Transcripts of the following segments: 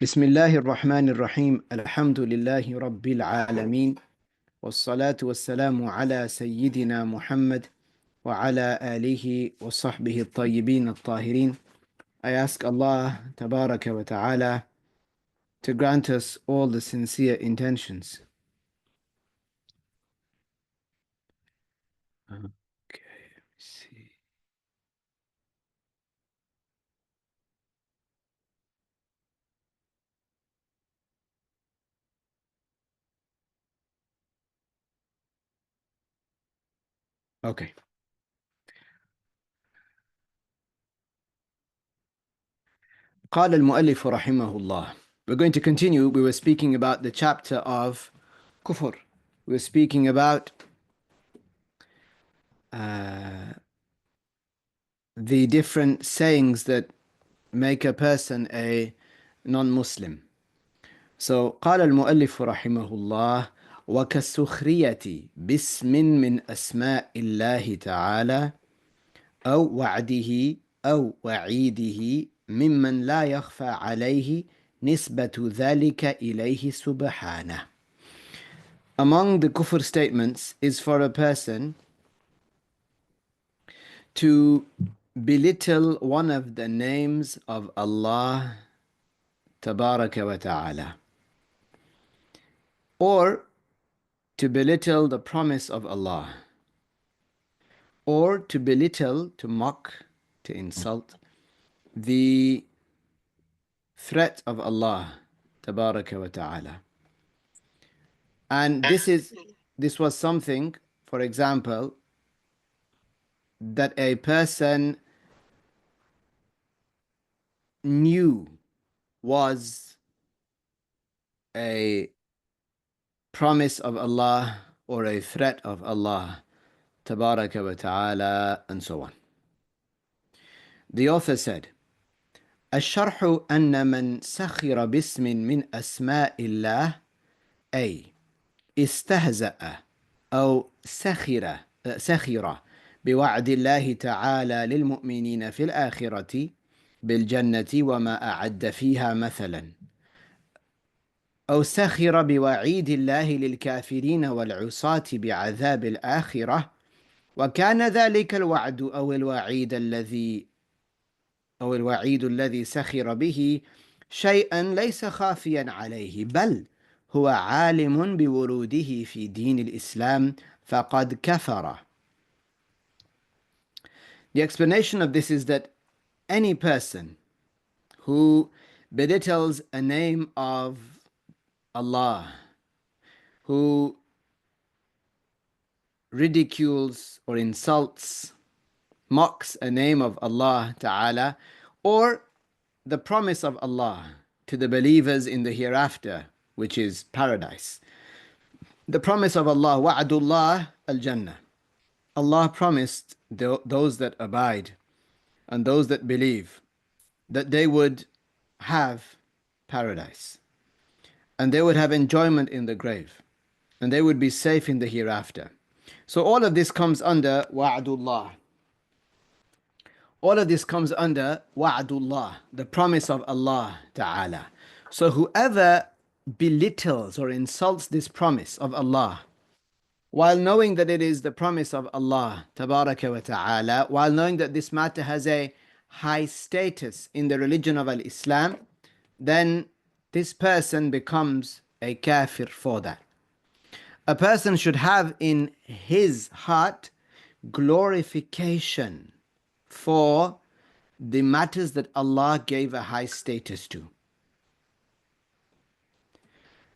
بسم الله الرحمن الرحيم الحمد لله رب العالمين والصلاة والسلام على سيدنا محمد وعلى آله وصحبه الطيبين الطاهرين. I ask Allah Tabaraka wa Ta'ala to grant us all the sincere intentions. Okay, let me see. Okay. قال المؤلف رحمه الله. We're going to continue. We were speaking about the chapter of Kufr. We were speaking about the different sayings that make a person a non-Muslim. So قال المؤلف رحمه الله وكالسخرية باسم من أسماء الله تعالى أو وعده أو وعيده ممن لا يخفى عليه نسبة ذلك إليه سبحانه. Among the kufr statements is for a person to belittle one of the names of Allah Tabaraka wa Ta'ala, or to belittle the promise of Allah, or to belittle, to mock, to insult the threat of Allah Tabaraka wa Ta'ala. And this was something, for example, that a person knew was a promise of Allah or a threat of Allah Tabaraka wa Ta'ala, and so on. The author said, الشرح أن من سخر باسم من أسماء الله أي استهزأ أو سخر بوعد الله تعالى للمؤمنين في الآخرة بالجنة وما أعد فيها مثلا، أو سخر بوعيد الله للكافرين والعصاة بعذاب الآخرة، وكان ذلك الوعد أو الوعيد الذي سخر به شيئا ليس خافيا عليه، بل هو عالم بوروده في دين الإسلام فقد كفر. The explanation of this is that any person who belittles a name of Allah, who ridicules or insults, mocks a name of Allah Ta'ala, or the promise of Allah to the believers in the hereafter, which is paradise. The promise of Allah, wa'adullah al-Jannah. Allah promised those that abide and those that believe that they would have paradise, and they would have enjoyment in the grave, and they would be safe in the hereafter. So all of this comes under wa'adullah. All of this comes under wa'adullah, the promise of Allah Ta'ala. So whoever belittles or insults this promise of Allah, while knowing that it is the promise of Allah Tabaraka wa Ta'ala, while knowing that this matter has a high status in the religion of Islam, then this person becomes a kafir for that. A person should have in his heart glorification for the matters that Allah gave a high status to.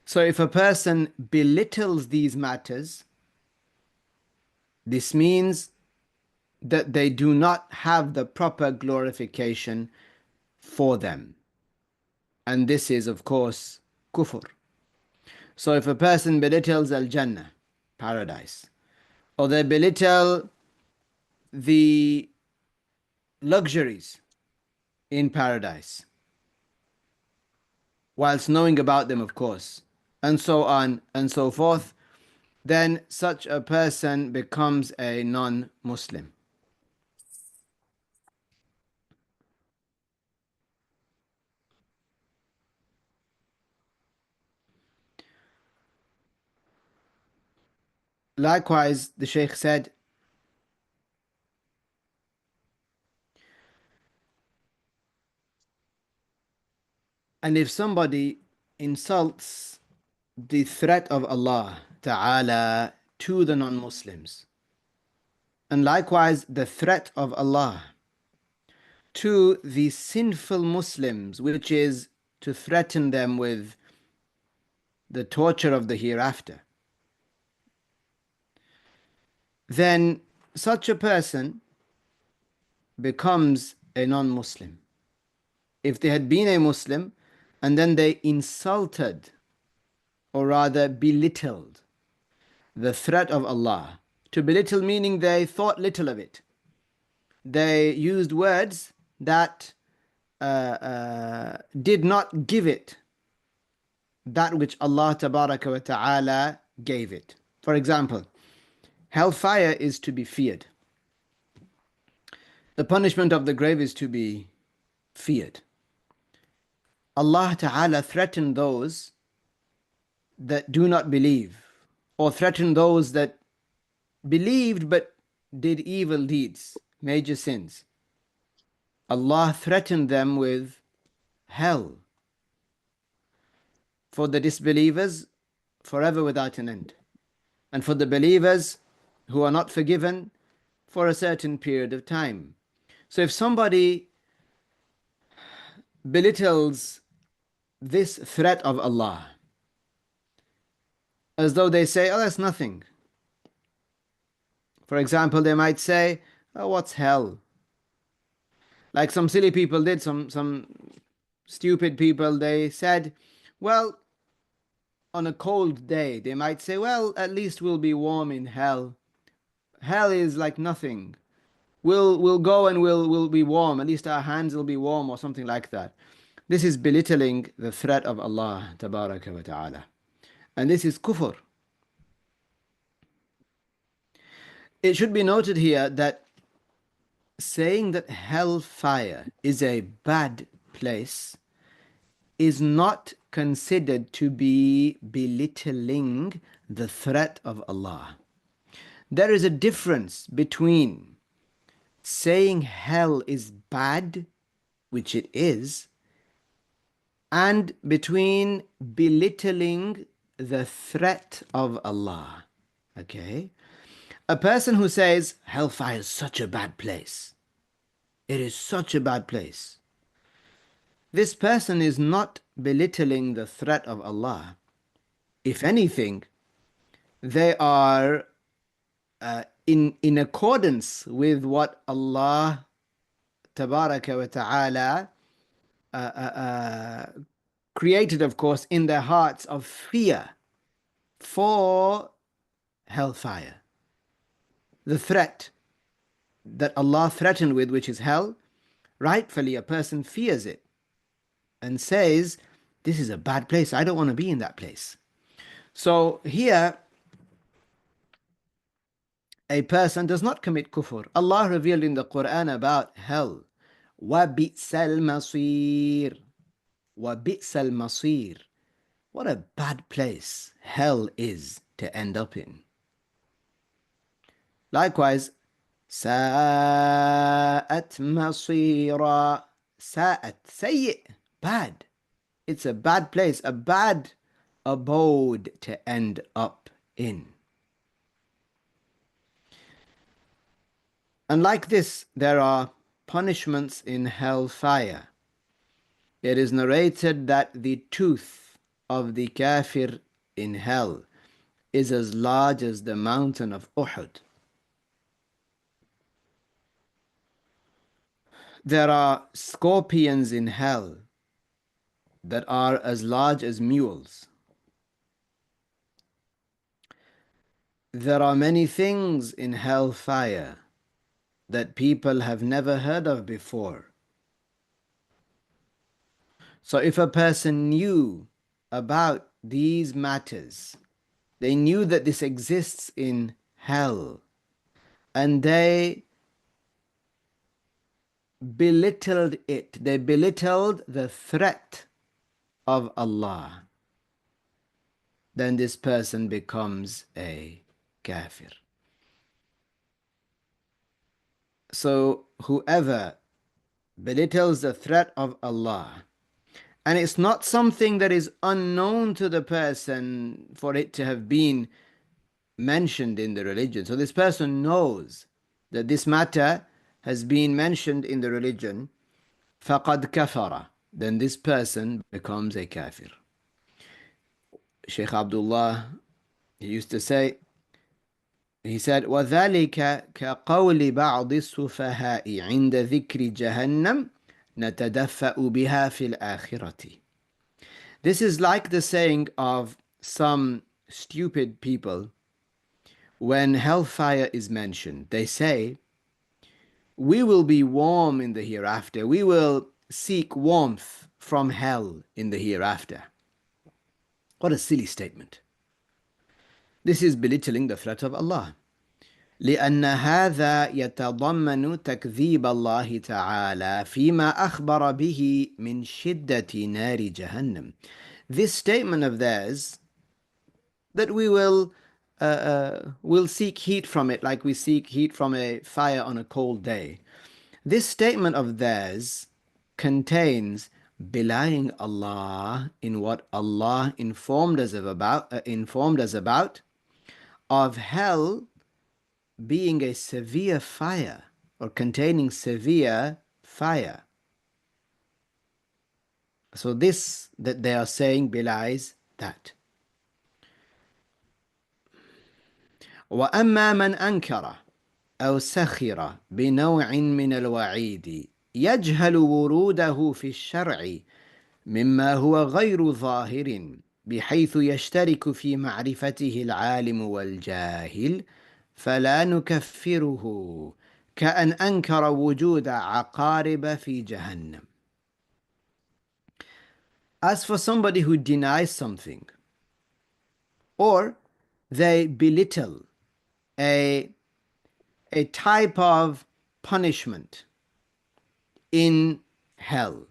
So if a person belittles these matters, this means that they do not have the proper glorification for them. And this is, of course, kufr. So if a person belittles al-Jannah, paradise, or they belittle the luxuries in paradise, whilst knowing about them, of course, and so on and so forth, then such a person becomes a non-Muslim. Likewise, the Shaykh said, and if somebody insults the threat of Allah Ta'ala to the non-Muslims, and likewise the threat of Allah to the sinful Muslims, which is to threaten them with the torture of the hereafter, then such a person becomes a non-Muslim. If they had been a Muslim and then they insulted, or rather belittled, the threat of Allah, to belittle meaning they thought little of it, they used words that did not give it that which Allah Tabaraka wa Ta'ala gave it. For example, hellfire is to be feared. The punishment of the grave is to be feared. Allah Ta'ala threatened those that do not believe, or threatened those that believed but did evil deeds, major sins. Allah threatened them with hell. For the disbelievers, forever without an end. And for the believers who are not forgiven, for a certain period of time. So if somebody belittles this threat of Allah, as though they say, oh, that's nothing. For example, they might say, oh, what's hell? Like some silly people did, some stupid people, they said, well, on a cold day, they might say, well, at least we'll be warm in hell. Hell is like nothing. We'll go and we'll be warm. At least our hands will be warm, or something like that. This is belittling the threat of Allah Tabaraka wa Ta'ala. And this is kufr. It should be noted here that saying that hellfire is a bad place is not considered to be belittling the threat of Allah. There is a difference between saying hell is bad, which it is, and between belittling the threat of Allah. Okay? A person who says hellfire is such a bad place, it is such a bad place, this person is not belittling the threat of Allah. If anything, they are in accordance with what Allah Tabaraka wa Ta'ala created, of course, in their hearts of fear for hellfire. The threat that Allah threatened with, which is hell, rightfully a person fears it and says, this is a bad place, I don't want to be in that place. So here, a person does not commit kufr. Allah revealed in the Quran about hell, وَبِئْسَ الْمَصِيرِ وَبِئْسَ الْمَصِيرِ. What a bad place hell is to end up in. Likewise, سَاءَتْ مَصِيرًا. سَاءَتْ, sayyi', bad. It's a bad place, a bad abode to end up in. And like this, there are punishments in hellfire. It is narrated that the tooth of the kafir in hell is as large as the mountain of Uhud. There are scorpions in hell that are as large as mules. There are many things in hellfire that people have never heard of before. So if a person knew about these matters, they knew that this exists in hell, and they belittled it, they belittled the threat of Allah, then this person becomes a kafir. So whoever belittles the threat of Allah, and it's not something that is unknown to the person for it to have been mentioned in the religion. So this person knows that this matter has been mentioned in the religion. فَقَدْ كَفَرَ. Then this person becomes a kafir. Shaykh Abdullah, he used to say, he said, وَذَلِكَ كَقَوْلِ بَعْضِ السُّفَهَاءِ عِنْدَ ذِكْرِ جَهَنَّمْ نَتَدَفَّأُ بِهَا فِي الْآخِرَةِ. This is like the saying of some stupid people when hellfire is mentioned. They say, we will be warm in the hereafter. We will seek warmth from hell in the hereafter. What a silly statement. This is belittling the threat of Allah. لأن هذا يتضمن تكذيب الله تعالى فيما أخبر به من شدة نار جهنم. This statement of theirs, that we will seek heat from it like we seek heat from a fire on a cold day. This statement of theirs contains belying Allah in what Allah informed us about of hell being a severe fire or containing severe fire. So this that they are saying belies that. وأما من أنكر أو سخر بنوع من الوعيد يجهل وروده في الشرع مما هو غير ظاهر بحيث يشترك في معرفته العالم والجاهل فلا نكفره كأن أنكر وجود عقارب في جهنم. As for somebody who denies something, or they belittle a type of punishment in hell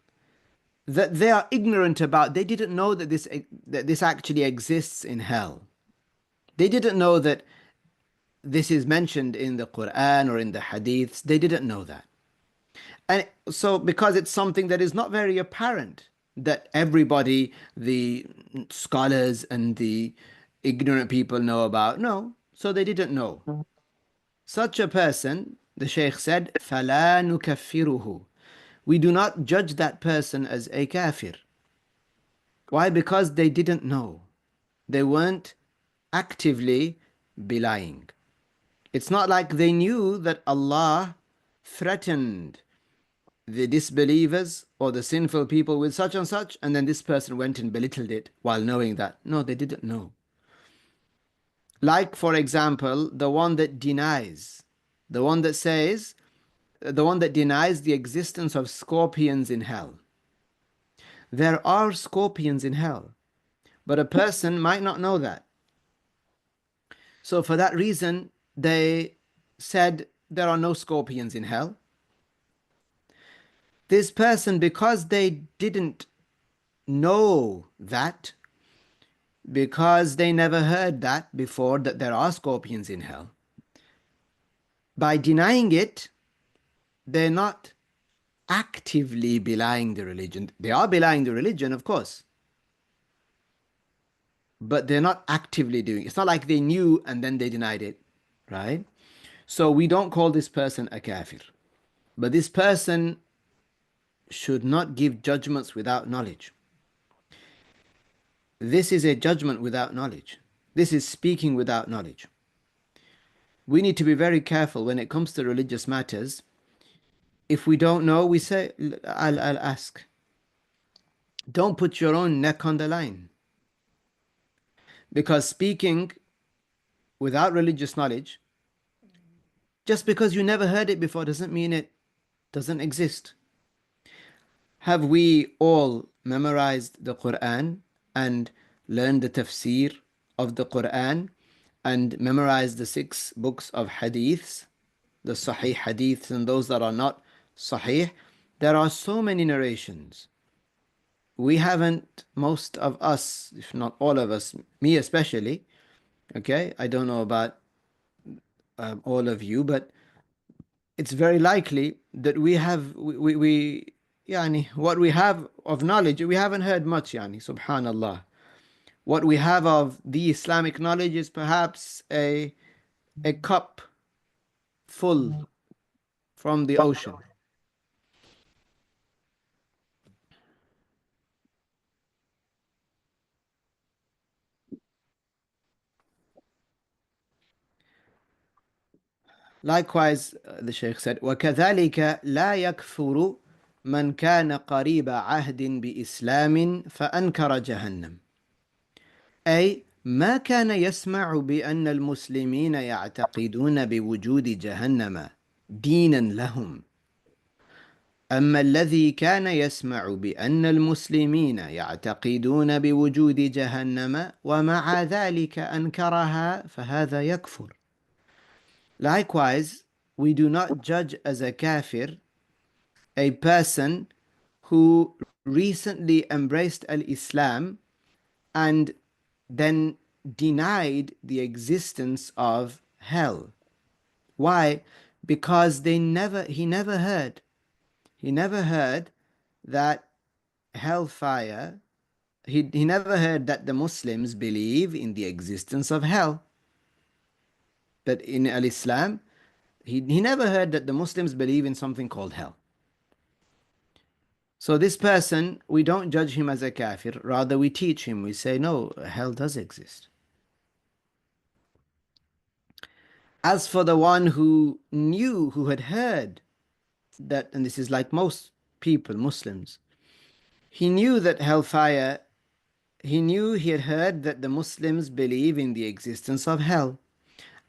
that they are ignorant about, they didn't know that this actually exists in hell. They didn't know that this is mentioned in the Quran or in the Hadiths. They didn't know that. And so because it's something that is not very apparent, that everybody, the scholars and the ignorant people know about, no, so they didn't know. Such a person, the Shaykh said, فَلَا نُكَفِّرُهُ. We do not judge that person as a kafir. Why? Because they didn't know. They weren't actively belying. It's not like they knew that Allah threatened the disbelievers or the sinful people with such and such, and then this person went and belittled it while knowing that. No, they didn't know. Like, for example, the one that denies the existence of scorpions in hell. There are scorpions in hell, but a person might not know that. So for that reason, they said there are no scorpions in hell. This person, because they didn't know that, because they never heard that before, that there are scorpions in hell, by denying it, they're not actively belying the religion. They are belying the religion, of course, but they're not actively doing it. It's not like they knew and then they denied it, right? So we don't call this person a kafir. But this person should not give judgments without knowledge. This is a judgment without knowledge. This is speaking without knowledge. We need to be very careful when it comes to religious matters. If we don't know, we say, I'll ask. Don't put your own neck on the line. Because speaking without religious knowledge, just because you never heard it before doesn't mean it doesn't exist. Have we all memorized the Quran and learned the tafsir of the Quran and memorized the 6 books of hadiths, the sahih hadiths and those that are not sahih? There are so many narrations. We haven't, most of us, if not all of us, me especially, okay, I don't know about all of you, but it's very likely that yani, what we have of knowledge, we haven't heard much, yani, subhanallah. What we have of the Islamic knowledge is perhaps a cup full from the ocean. Likewise, the Shaykh said, وَكَذَلِكَ لَا يَكْفُرُ مَنْ كَانَ قَرِيبَ عَهْدٍ بِإِسْلَامٍ فَأَنْكَرَ جَهَنَّمَ. أي ما كان يسمع بأن المسلمين يعتقدون بوجود جهنم دينا لهم. أما الذي كان يسمع بأن المسلمين يعتقدون بوجود جهنم ومع ذلك أنكرها فهذا يكفر. Likewise, we do not judge as a kafir a person who recently embraced al-Islam and then denied the existence of hell. Why? Because he never heard that hellfire, he never heard that the Muslims believe in the existence of hell. That in al-Islam, he never heard that the Muslims believe in something called hell. So this person, we don't judge him as a kafir, rather we teach him, we say, no, hell does exist. As for the one who knew, who had heard that, and this is like most people, Muslims, he knew that hellfire, he knew, he had heard that the Muslims believe in the existence of hell.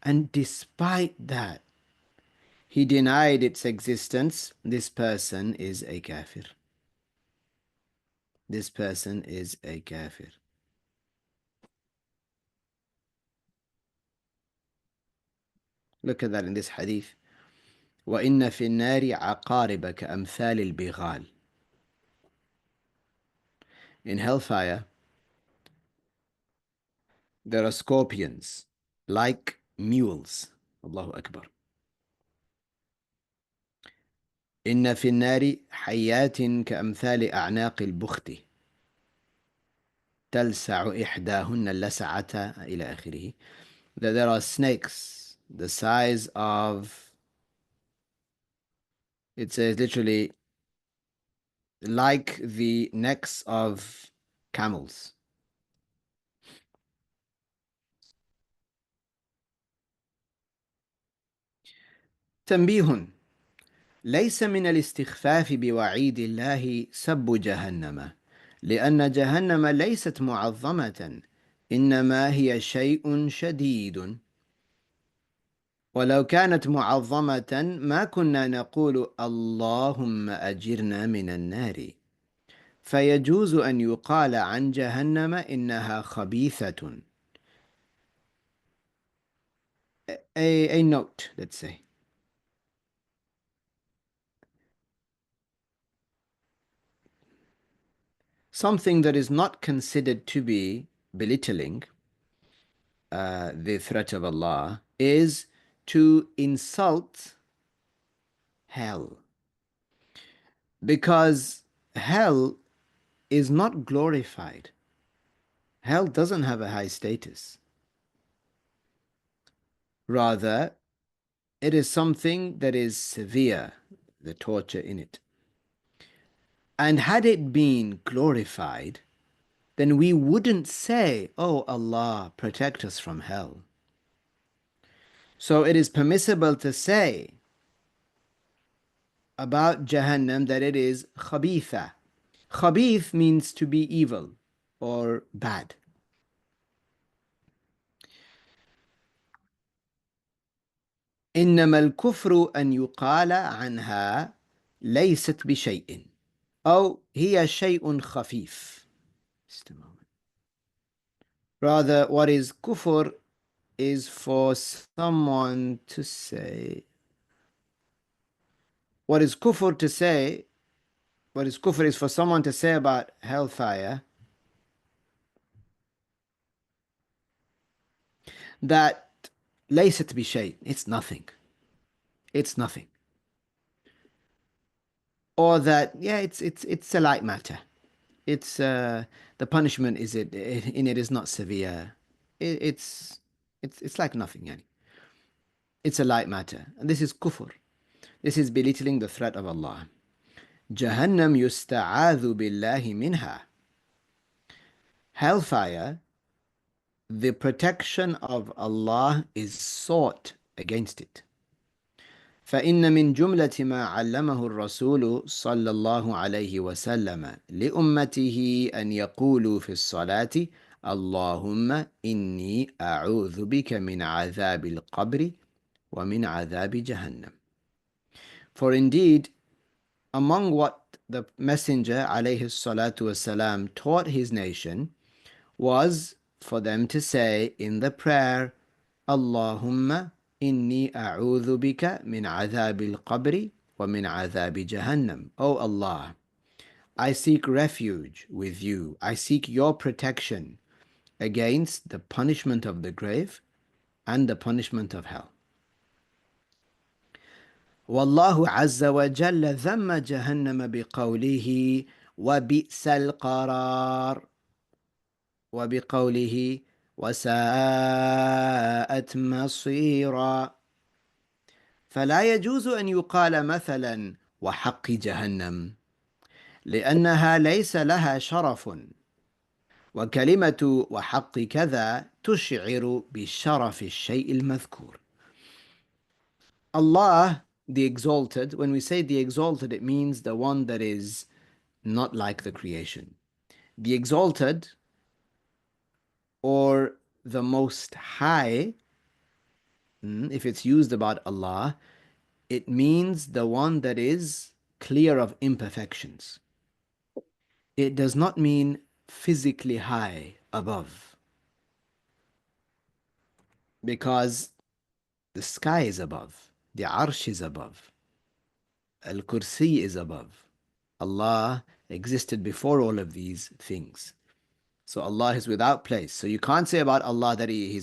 And despite that, he denied its existence. This person is a kafir. This person is a kafir. Look at that in this hadith. وَإِنَّ فِي النَّارِ عَقَارِبَ كَأَمْثَالِ الْبِغَالِ. In hellfire, there are scorpions like mules. Allahu Akbar. إن في النار حيات كأمثال أعناق البخت تلسع إحداهن اللسعة إلى آخره. That there are snakes the size of, it says literally, like the necks of camels. تنبيه: ليس من الاستخفاف بوعيد الله سب جهنم، لأن جهنم ليست معظمة، إنما هي شيء شديد. ولو كانت معظمة ما كنا نقول اللهم أجرنا من النار. فيجوز أن يقال عن جهنم إنها خبيثة. A note, let's say. Something that is not considered to be belittling the threat of Allah is to insult hell. Because hell is not glorified. Hell doesn't have a high status. Rather, it is something that is severe, the torture in it. And had it been glorified, then we wouldn't say, oh Allah, protect us from hell. So it is permissible to say about Jahannam that it is khabitha. Khabith means to be evil or bad. إنما الكفر أن يقال عنها ليست بشيء أو هي شيء خفيف. Just a moment. Rather, what is kufr is for someone to say, what is kufr to say, what is kufr is for someone to say about hellfire that ليست بشيء. It's nothing. It's nothing. Or that, yeah, it's a light matter. It's the punishment is it in it is not severe. It, it's like nothing, yani. It's a light matter. And this is kufr. This is belittling the threat of Allah. Jahannam yusta'adhu billahi minha. Hellfire, the protection of Allah is sought against it. فإن من جملة ما علمه الرسول صلى الله عليه وسلم لأمته أن يقولوا في الصلاة اللهم إني أعوذ بك من عذاب القبر ومن عذاب جهنم. For indeed, among what the Messenger عليه الصلاة والسلام taught his nation was for them to say in the prayer, Allahumma inni a'udhu bika min adhabil qabri wa min adhabi jahannam. O Allah, I seek refuge with you. I seek your protection against the punishment of the grave and the punishment of hell. والله عز وجل ذم جهنم بقوله وبئس القرار وبقوله وساءت مصيرا. فلا يجوز أن يقال مثلا وحق جهنم لأنها ليس لها شرف، وكلمة وحق كذا تشعر بشرف الشيء المذكور. Allah, the Exalted, when we say the Exalted, it means the one that is not like the creation. The Exalted, or the Most High, if it's used about Allah, it means the one that is clear of imperfections. It does not mean physically high above, because the sky is above, the arsh is above, al-kursi is above. Allah existed before all of these things. So Allah is without place. So you can't say about Allah that he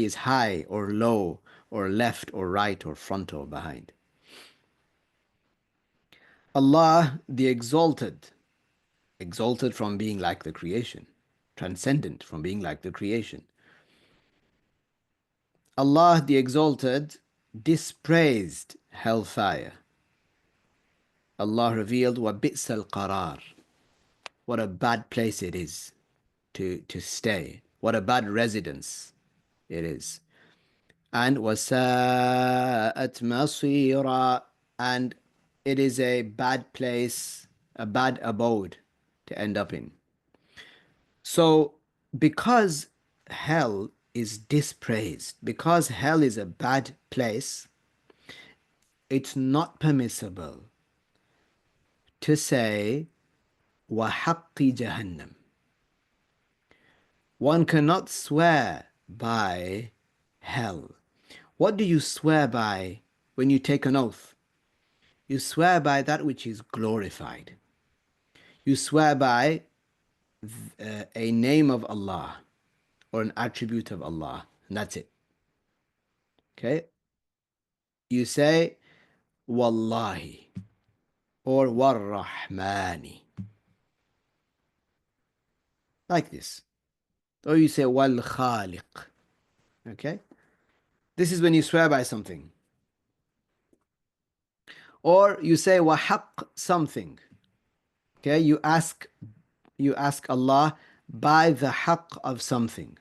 is high or low or left or right or front or behind. Allah, the Exalted, exalted from being like the creation, transcendent from being like the creation. Allah, the Exalted, dispraised hellfire. Allah revealed, وَبِئْسَ الْقَرَارِ. What a bad place it is to stay. What a bad residence it is. And وَسَاءَتْ مَصِيرًا. And it is a bad place, a bad abode to end up in. So, because hell is dispraised, because hell is a bad place, it's not permissible to say وَحَقِّ جَهَنَّمْ. One cannot swear by hell. What do you swear by when you take an oath? You swear by that which is glorified. You swear by a name of Allah or an attribute of Allah, and that's it. Okay? You say Wallahi or Warrahmani, like this. Or you say Wal Khaliq. Okay? This is when you swear by something. Or you say Wahaq something. Okay? You ask Allah by the haqq of something.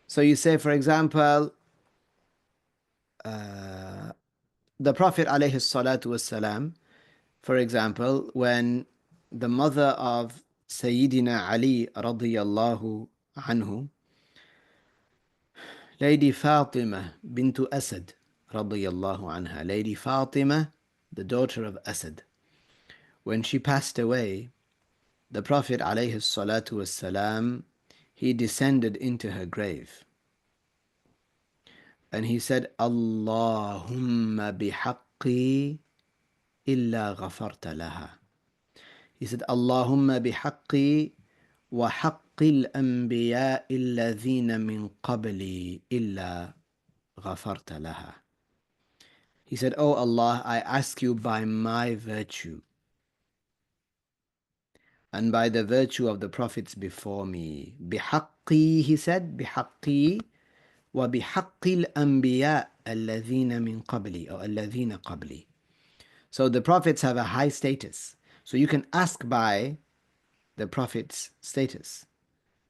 So you say, for example, the Prophet alayhi salatu wasalam, for example, when the mother of Sayyidina Ali radiyallahu anhu, Lady Fatima bintu Asad radiyallahu anha, Lady Fatima, the daughter of Asad, when she passed away, the Prophet alayhi salatu wasalam, he descended into her grave. And he said, Allahumma bihaqqi illa ghafarta laha. He said, Allahumma bihaqqi wa haqqi al-anbiya alladhina min qabli illa غفرت لها. He said, "Oh Allah, I ask you by my virtue and by the virtue of the prophets before me. بحقي," he said, بحقي وبحق الأنبياء الذين من قبلي or الذين قبلي. So the prophets have a high status. So you can ask by the prophet's status.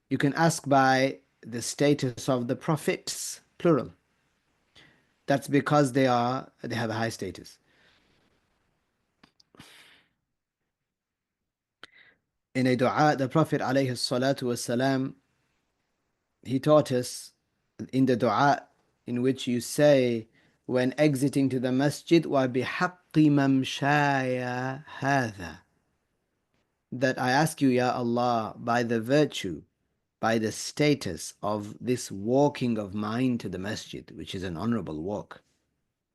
You can ask by the status of the prophets, plural. That's because they have a high status. In a dua, the Prophet alayhi salatu wasalam, he taught us in the dua in which you say when exiting to the masjid, وَبِحَقِّ مَمْشَايَ هَذَا, that I ask you, Ya Allah, by the virtue, by the status of this walking of mine to the masjid, which is an honorable walk,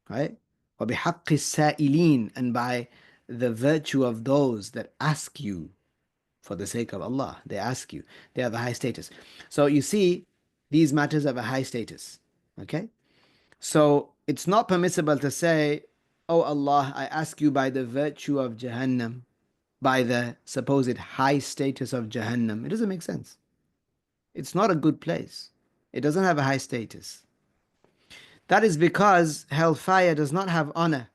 right? وَبِحَقِّ السَّائِلِينَ, and by the virtue of those that ask you for the sake of Allah. They ask you. They have a high status. So you see, these matters have a high status. Okay? So it's not permissible to say, "Oh Allah, I ask you by the virtue of Jahannam, by the supposed high status of Jahannam." It doesn't make sense. It's not a good place. It doesn't have a high status. That is because hellfire does not have honor.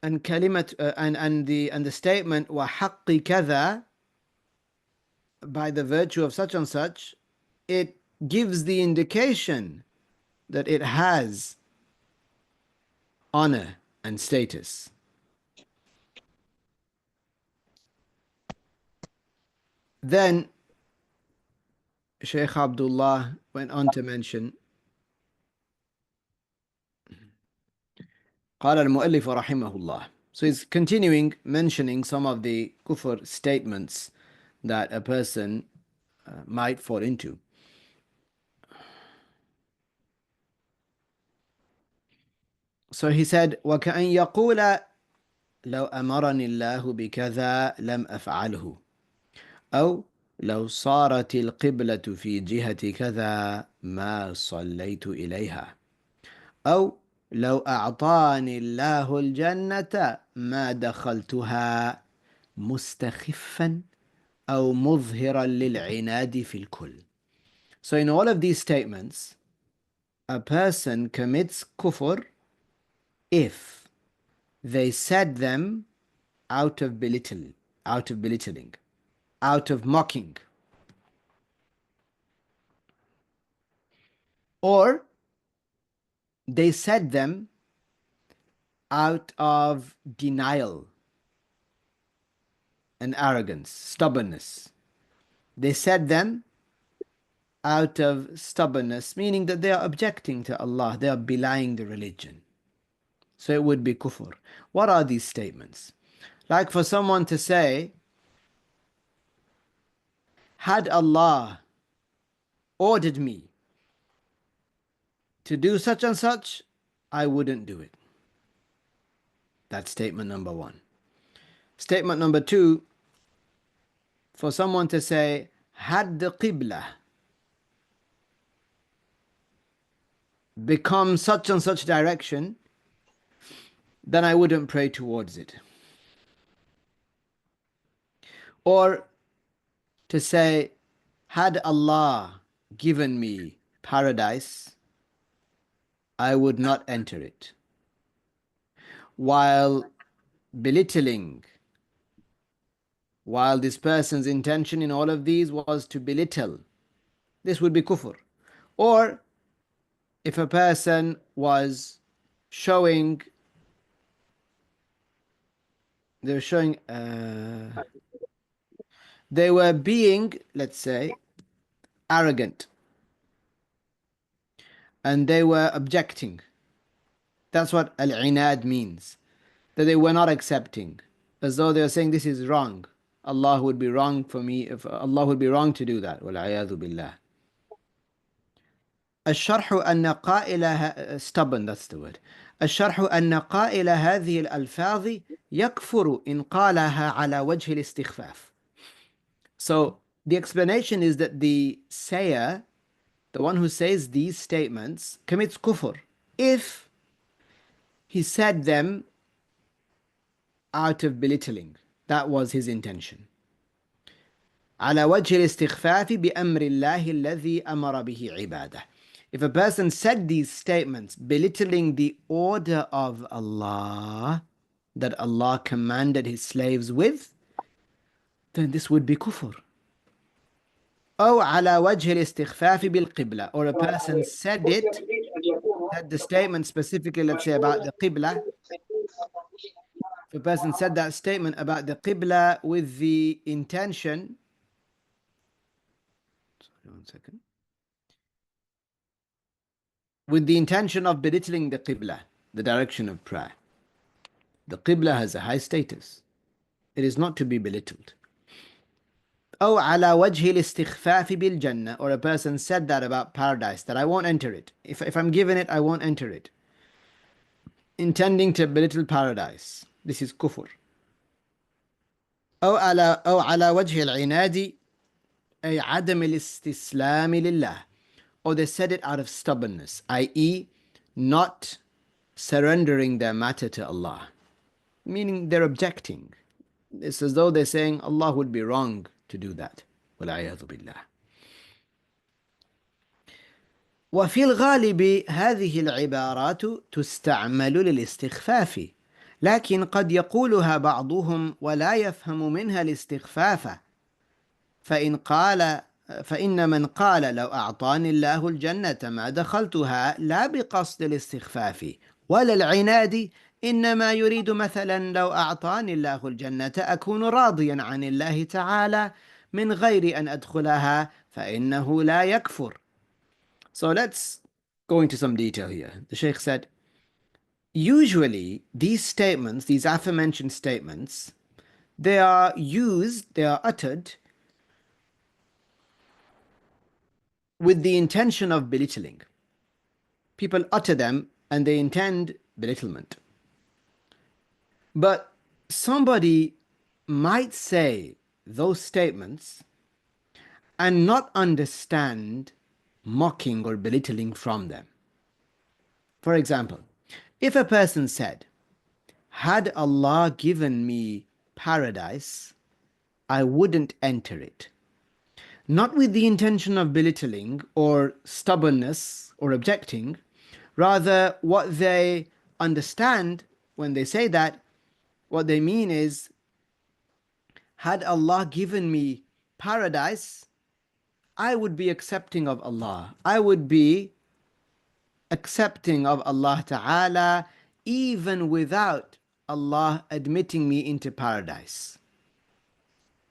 And kalimat and the statement وَحَقِّ كَذَا, by the virtue of such and such, it gives the indication that it has honor and status. Then Shaykh Abdullah went on to mention, قال المؤلف رحمه الله. So he's continuing mentioning some of the kufr statements that a person might fall into. So he said, وَكَأَنْ يَقُولَ لَوْ أَمَرَنِي اللَّهُ بِكَذَا لَمْ أَفْعَلْهُ، أو لو صارت القبلة في جهة كذا ما صليت إليها، أو لو أعطاني الله الجنة ما دخلتها مستخفا أو مظهرا للعناد في الكل. So in all of these statements, a person commits kufr if they said them out of belittling, out of mocking, or they said them out of denial and arrogance, stubbornness. They said them out of stubbornness, meaning that they are objecting to Allah, they are belying the religion. So it would be kufr. What are these statements? Like for someone to say, had Allah ordered me to do such and such, I wouldn't do it. That's statement number one. Statement number two, for someone to say, had the Qiblah become such and such direction, then I wouldn't pray towards it. Or to say, had Allah given me paradise, I would not enter it. While belittling, while this person's intention in all of these was to belittle, this would be kufr. Or if a person was showing, they were being, let's say, arrogant, and they were objecting. That's what al-inad means, that they were not accepting, as though they were saying this is wrong. Allah would be wrong for me, if Allah would be wrong to do that. وَالْعِيَاذُ بِاللَّهِ. الشرح أن قائل stubborn, that's the word. الشرح أن قائل هذه الألفاظ يكفر إن قالها على وجه الاستخفاف. So the explanation is that the sayer the one who says these statements commits kufr if he said them out of belittling. That was his intention. على وجه الاستخفاف بأمر الله الذي أمر به عباده. If a person said these statements belittling the order of Allah that Allah commanded his slaves with, then this would be kufr. أو على وجه الاستخفاف بالقبلة, or a person said the statement specifically, let's say about the Qiblah. If a person said that statement about the Qiblah with the intention, with the intention of belittling the Qiblah, the direction of prayer. The Qiblah has a high status. It is not to be belittled. أو على وجه الاستخفاف بالجنة, or a person said that about paradise, that I won't enter it. If I'm given it, I won't enter it. Intending to belittle paradise. This is kufr. أو على وجه العناد أي عدم الاستسلام لله, or they said it out of stubbornness, i.e. not surrendering their matter to Allah, meaning they're objecting. It's as though they're saying Allah would be wrong to do that. وَالْعِيَاذُ بِاللَّهِ. وفي الغالب هذه العبارات تستعمل للاستخفاف، لكن قد يقولها بعضهم ولا يفهم منها الاستخفاف، فإن من قال لو أعطاني الله الجنة ما دخلتها لا بقصد الاستخفاف ولا العناد، إنما يريد مثلا لو أعطاني الله الجنة أكون راضيا عن الله تعالى من غير أن أدخلها فإنه لا يكفر. So let's go into some detail here. The Shaykh said, usually these statements, these aforementioned statements, they are uttered with the intention of belittling. People utter them and they intend belittlement. But somebody might say those statements and not understand mocking or belittling from them. For example, if a person said, had Allah given me paradise, I wouldn't enter it, not with the intention of belittling or stubbornness or objecting, rather what they understand when they say that, what they mean is, had Allah given me paradise, I would be accepting of Allah. I would be accepting of Allah Ta'ala even without Allah admitting me into paradise.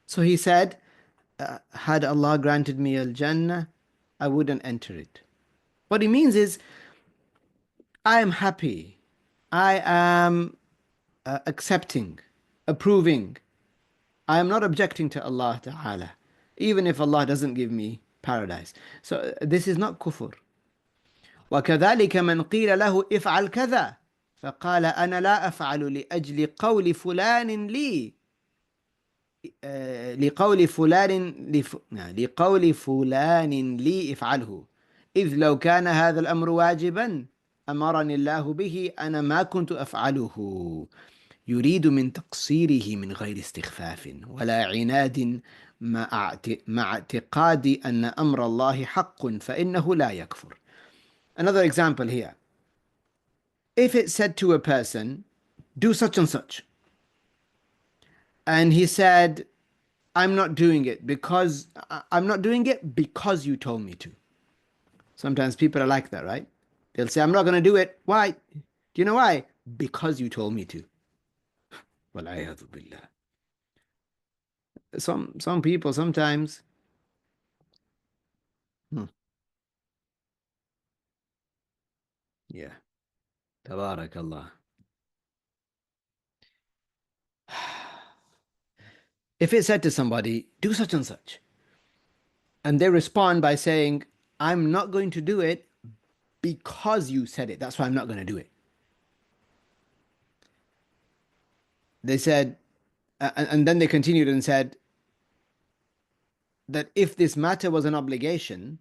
So he said, had Allah granted me al-Jannah, I wouldn't enter it. What he means is, I am happy. I am accepting, approving. I am not objecting to Allah Ta'ala, even if Allah doesn't give me paradise. So this is not kufr. وكذلك من قيل له افعل كذا فقال أنا لا أفعل لأجل قول فلان لي لقول فلان لي افعله إذ لو كان هذا الأمر واجبا أمرني الله به أنا ما كنت أفعله، يريد من تقصيره من غير استخفاف ولا عناد مع اعتقاد أن أمر الله حق فإنه لا يكفر. Another example here. If it said to a person, do such and such, and he said, I'm not doing it because you told me to. Sometimes people are like that, right? They'll say, I'm not going to do it. Why? Do you know why? Because you told me to. وَالْعِيَاذُ بِاللَّهِ. Some people sometimes yeah. Tabarakallah. If it said to somebody, do such and such, and they respond by saying, I'm not going to do it because you said it, that's why I'm not going to do it. They said, and then they continued and said that if this matter was an obligation,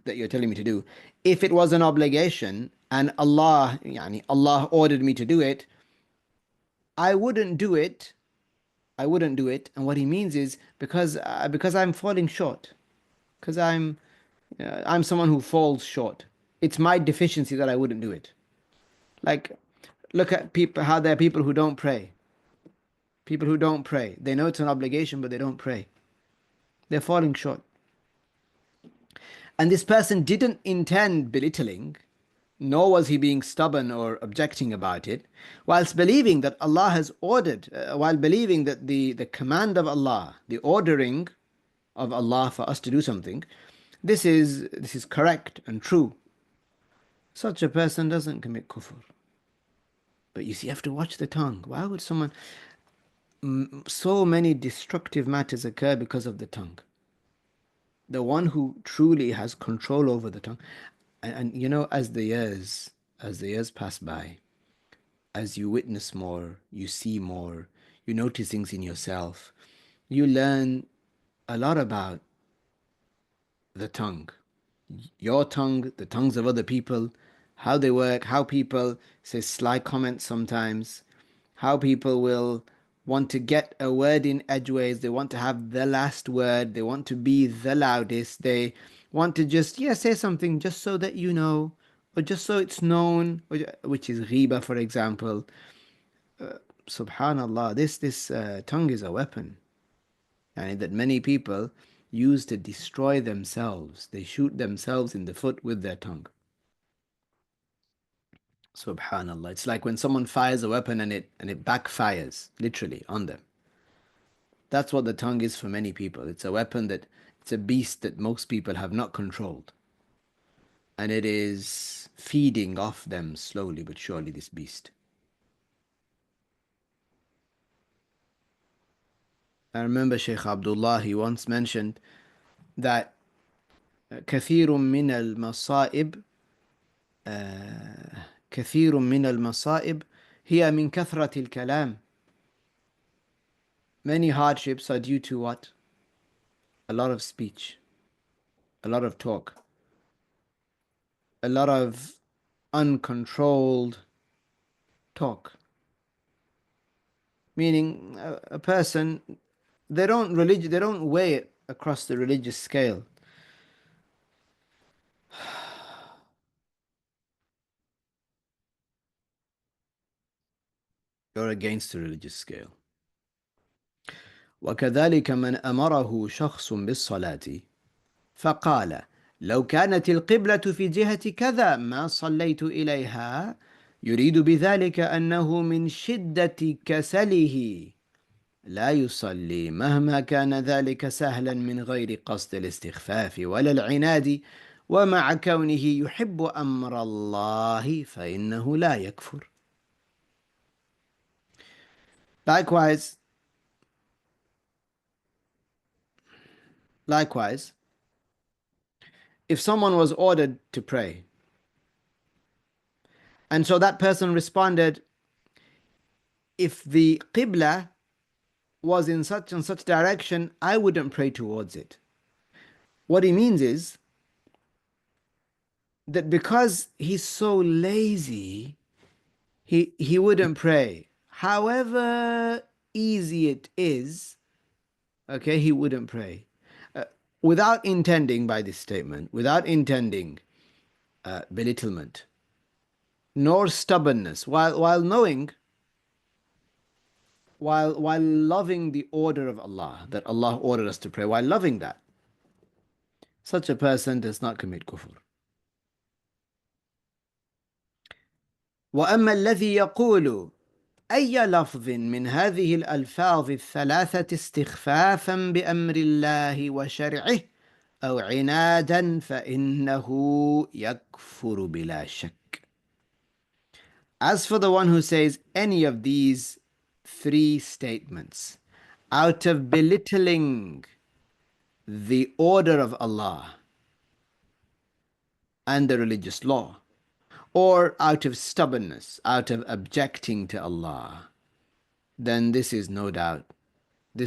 that you're telling me to do. If it was an obligation and Allah ordered me to do it, I wouldn't do it. I wouldn't do it. And what he means is because I'm falling short, because I'm someone who falls short. It's my deficiency that I wouldn't do it. Like, look at people, how there are people who don't pray. People who don't pray. They know it's an obligation, but they don't pray. They're falling short. And this person didn't intend belittling, nor was he being stubborn or objecting about it, whilst believing that Allah has ordered, while believing that the command of Allah, the ordering of Allah for us to do something, this is correct and true. Such a person doesn't commit kufr. But you see, you have to watch the tongue. Why would someone... So many destructive matters occur because of the tongue. The one who truly has control over the tongue. And you know, as the years pass by, as you witness more, you see more, you notice things in yourself, you learn a lot about the tongue. Your tongue, the tongues of other people, how they work, how people say sly comments sometimes, how people will want to get a word in edgeways, they want to have the last word, they want to be the loudest, they want to just, say something just so that you know, or just so it's known, which is ghiba, for example. Subhanallah, this tongue is a weapon, and that many people use to destroy themselves. They shoot themselves in the foot with their tongue. Subhanallah. It's like when someone fires a weapon and it backfires, literally, on them. That's what the tongue is for many people. It's a weapon it's a beast that most people have not controlled. And it is feeding off them slowly but surely, this beast. I remember Shaykh Abdullah, he once mentioned that كثير من المصائب كثير من المصائب هي من كثرة الكلام. Many hardships are due to what? A lot of speech, a lot of talk, a lot of uncontrolled talk. Meaning a person, they don't weigh it across the religious scale. You're against the religious scale. وكذلك من أمره شخص بالصلاة فقال لو كانت القبلة في جهة كذا ما صليت إليها، يريد بذلك أنه من شدة كسله لا يصلي مهما كان ذلك سهلا من غير قصد الاستخفاف ولا العناد، ومع كونه يحب أمر الله فإنه لا يكفر. Likewise, if someone was ordered to pray, and so that person responded, if the Qiblah was in such and such direction, I wouldn't pray towards it. What he means is that because he's so lazy, he wouldn't pray. However easy it is, okay, he wouldn't pray. Without intending, by this statement, without intending belittlement, nor stubbornness, while knowing, while loving the order of Allah, that Allah ordered us to pray, while loving that, such a person does not commit kufr. وأما الذي يقول أي لفظ من هذه الألفاظ الثلاثة استخفافا بأمر الله وشرعه أو عنادا فإنه يكفر بلا شك. As for the one who says any of these three statements out of belittling the order of Allah and the religious law, or out of stubbornness, out of objecting to Allah, then this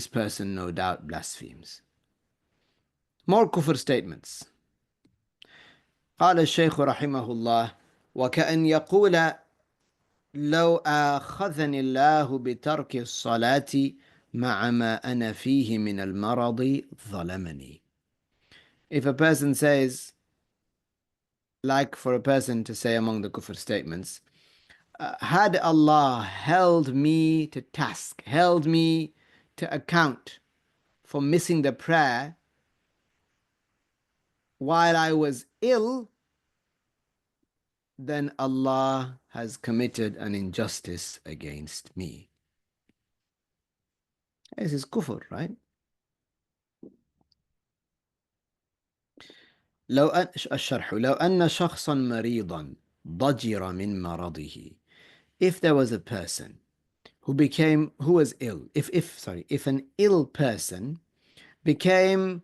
person no doubt blasphemes. More kufr statements. قال الشيخ رحمه الله: وكأن يقول لو آخذني الله بترك الصلاة مع ما أنا فيه من المرض ظلمني. If a person says, like for a person to say among the Kufr statements, had Allah held me to task, held me to account for missing the prayer while I was ill, then Allah has committed an injustice against me. This is kufr, right? الشرح لو أن شخصا مريضا ضجر من مرضه. If there was a person who was ill, if an ill person became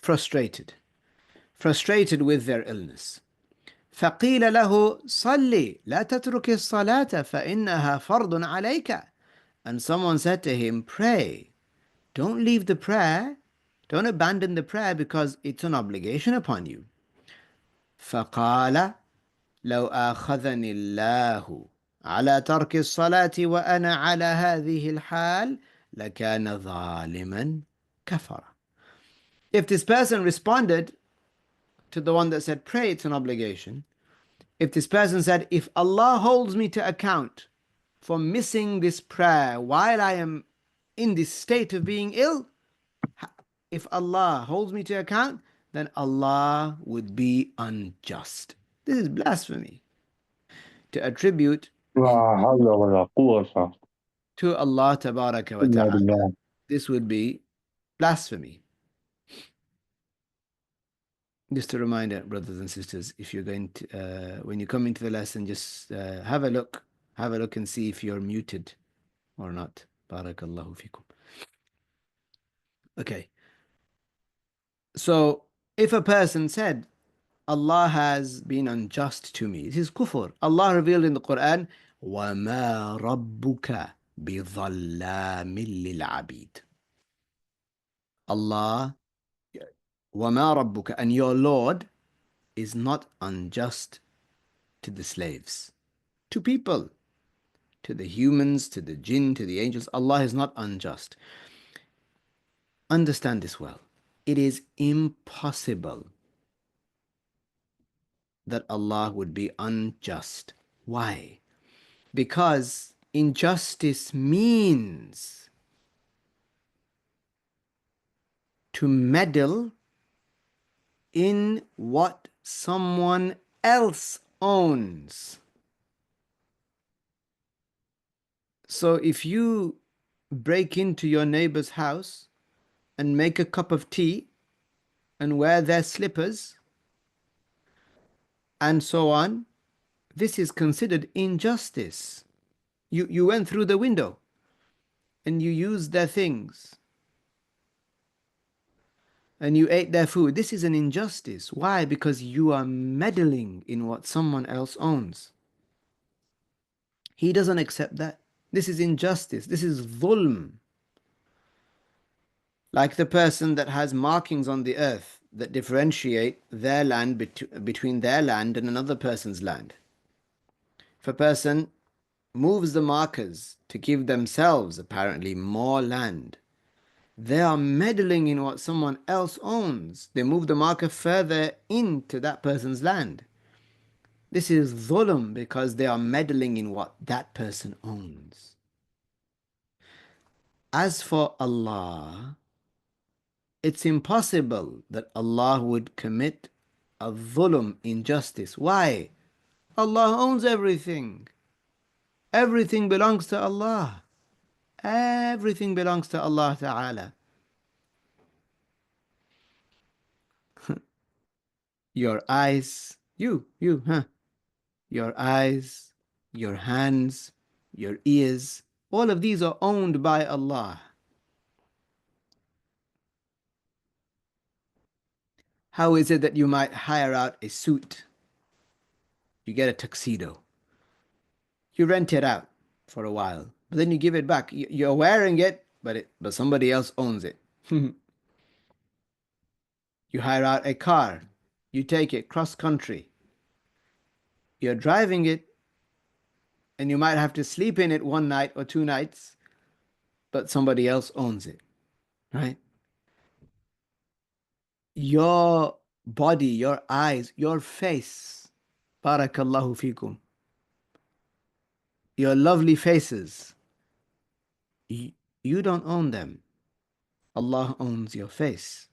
frustrated with their illness. فقيل له صلي لا تترك الصلاة فإنها فرض عليك. And someone said to him, pray, don't leave the prayer, don't abandon the prayer because it's an obligation upon you. فقال لو آخذني الله على ترك الصلاة وأنا على هذه الحال لكان ظالما كفر. If this person responded to the one that said pray, it's an obligation. If this person said, if Allah holds me to account for missing this prayer while I am in this state of being ill, if Allah holds me to account, then Allah would be unjust. This is blasphemy. To attribute لا حول ولا قوة to Allah Tabaraka wa إلا Ta'ala, بالله. this would be blasphemy. Just a reminder, brothers and sisters, if you're going to, when you come into the lesson, just have a look and see if you're muted or not. Barakallahu fikum. Okay. So, if a person said, Allah has been unjust to me, this is kufr. Allah revealed in the Quran, وَمَا رَبُّكَ بِظَلَّامٍ لِلْعَبِيدِ. Allah, وَمَا رَبُّكَ, and your Lord is not unjust to the slaves, to people, to the humans, to the jinn, to the angels. Allah is not unjust. Understand this well. It is impossible that Allah would be unjust. Why? Because injustice means to meddle in what someone else owns. So if you break into your neighbor's house and make a cup of tea and wear their slippers and so on, this is considered injustice. You went through the window and you used their things and you ate their food. This is an injustice. Why? Because you are meddling in what someone else owns. He doesn't accept that. This is injustice. This is dhulm. Like the person that has markings on the earth that differentiate their land between their land and another person's land. If a person moves the markers to give themselves apparently more land, they are meddling in what someone else owns. They move the marker further into that person's land. This is dhulm because they are meddling in what that person owns. As for Allah, it's impossible that Allah would commit a dhulm, injustice. Why? Allah owns everything. Everything belongs to Allah. Everything belongs to Allah Ta'ala. Your eyes, your eyes, your hands, your ears, all of these are owned by Allah. How is it that you might hire out a suit? You get a tuxedo. You rent it out for a while, but then you give it back. You're wearing it, but somebody else owns it. You hire out a car, you take it cross country, you're driving it, and you might have to sleep in it one night or two nights, but somebody else owns it, right? Your body, your eyes, your face, barakallahu fikum, your lovely faces, you don't own them. Allah owns your face.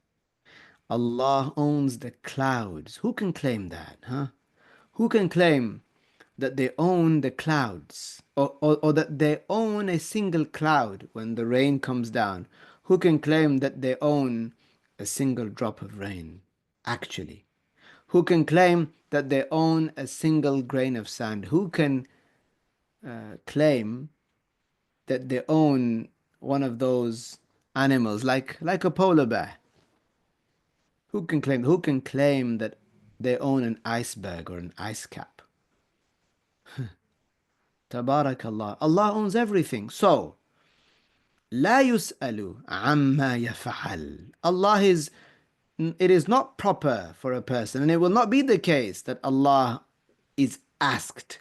Allah owns the clouds. Who can claim that, huh? Who can claim that they own the clouds, or that they own a single cloud when the rain comes down? Who can claim that they own a single drop of rain, actually? Who can claim that they own a single grain of sand? Who can claim that they own one of those animals like a polar bear? Who can claim that they own an iceberg or an ice cap? Tabarakallah. Allah owns everything. So, لا يسأل عما يفعل. It is not proper for a person, and it will not be the case that Allah is asked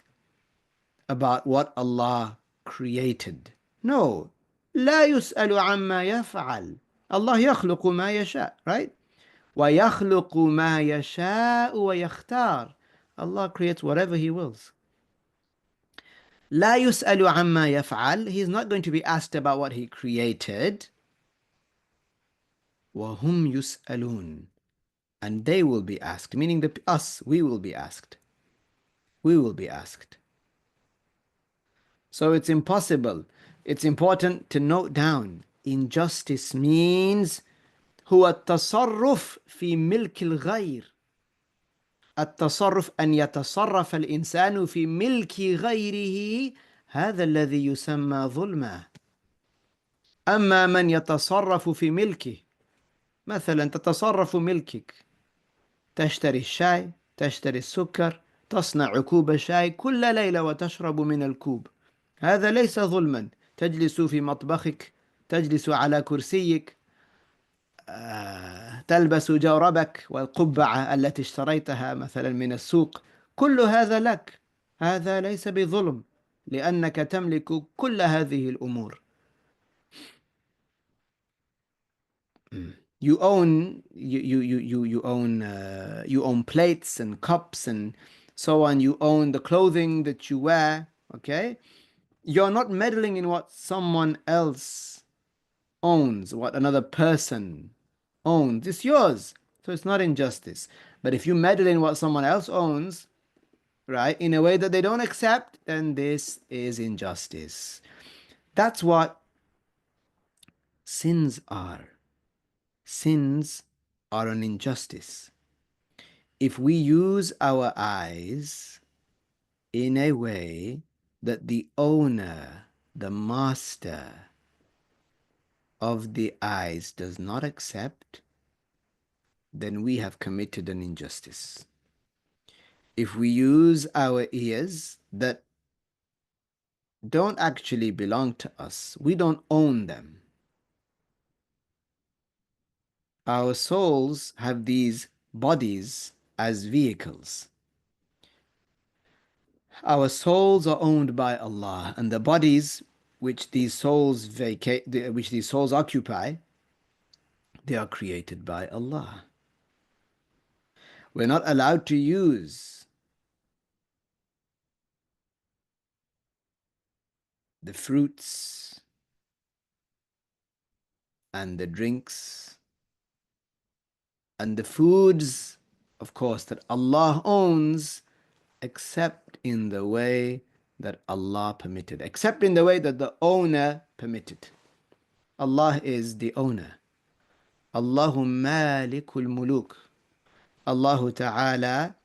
about what Allah created. No. لا يسأل عما يفعل. Allah يخلق ما يشاء, right? وَيَخْلُقُ مَا يَشَاءُ وَيَخْتَارُ. Allah creates whatever He wills. لَا يُسْأَلُ عَمَّا يَفْعَلُ. He's not going to be asked about what He created. وَهُمْ يُسْأَلُونَ. And they will be asked, meaning us, we will be asked. We will be asked. So it's impossible. It's important to note down, injustice means هو التصرف في ملك الغير. التصرف أن يتصرف الإنسان في ملك غيره، هذا الذي يسمى ظلما. أما من يتصرف في ملكه، مثلا تتصرف ملكك، تشتري الشاي، تشتري السكر، تصنع كوب شاي كل ليلة وتشرب من الكوب، هذا ليس ظلما. تجلس في مطبخك، تجلس على كرسيك، تلبس جوربك والقبعة التي اشتريتها مثلا من السوق، كل هذا لك. هذا ليس بظلم لأنك تملك كل هذه الأمور. You own plates and cups and so on. You own the clothing that you wear. Okay, you're not meddling in what someone else owns, what another person owns. It's yours, so it's not injustice. But if you meddle in what someone else owns, right, in a way that they don't accept, then this is injustice. That's what sins are. Sins are an injustice. If we use our eyes in a way that the owner, the master of the eyes does not accept, then we have committed an injustice. If we use our ears that don't actually belong to us, we don't own them. Our souls have these bodies as vehicles. Our souls are owned by Allah, and the bodies which these souls occupy, they are created by Allah. We're not allowed to use the fruits and the drinks and the foods, of course, that Allah owns, except in the way that Allah permitted, except in the way that the owner permitted. Allah is the owner. Allahu malikul muluk. Allah Ta'ala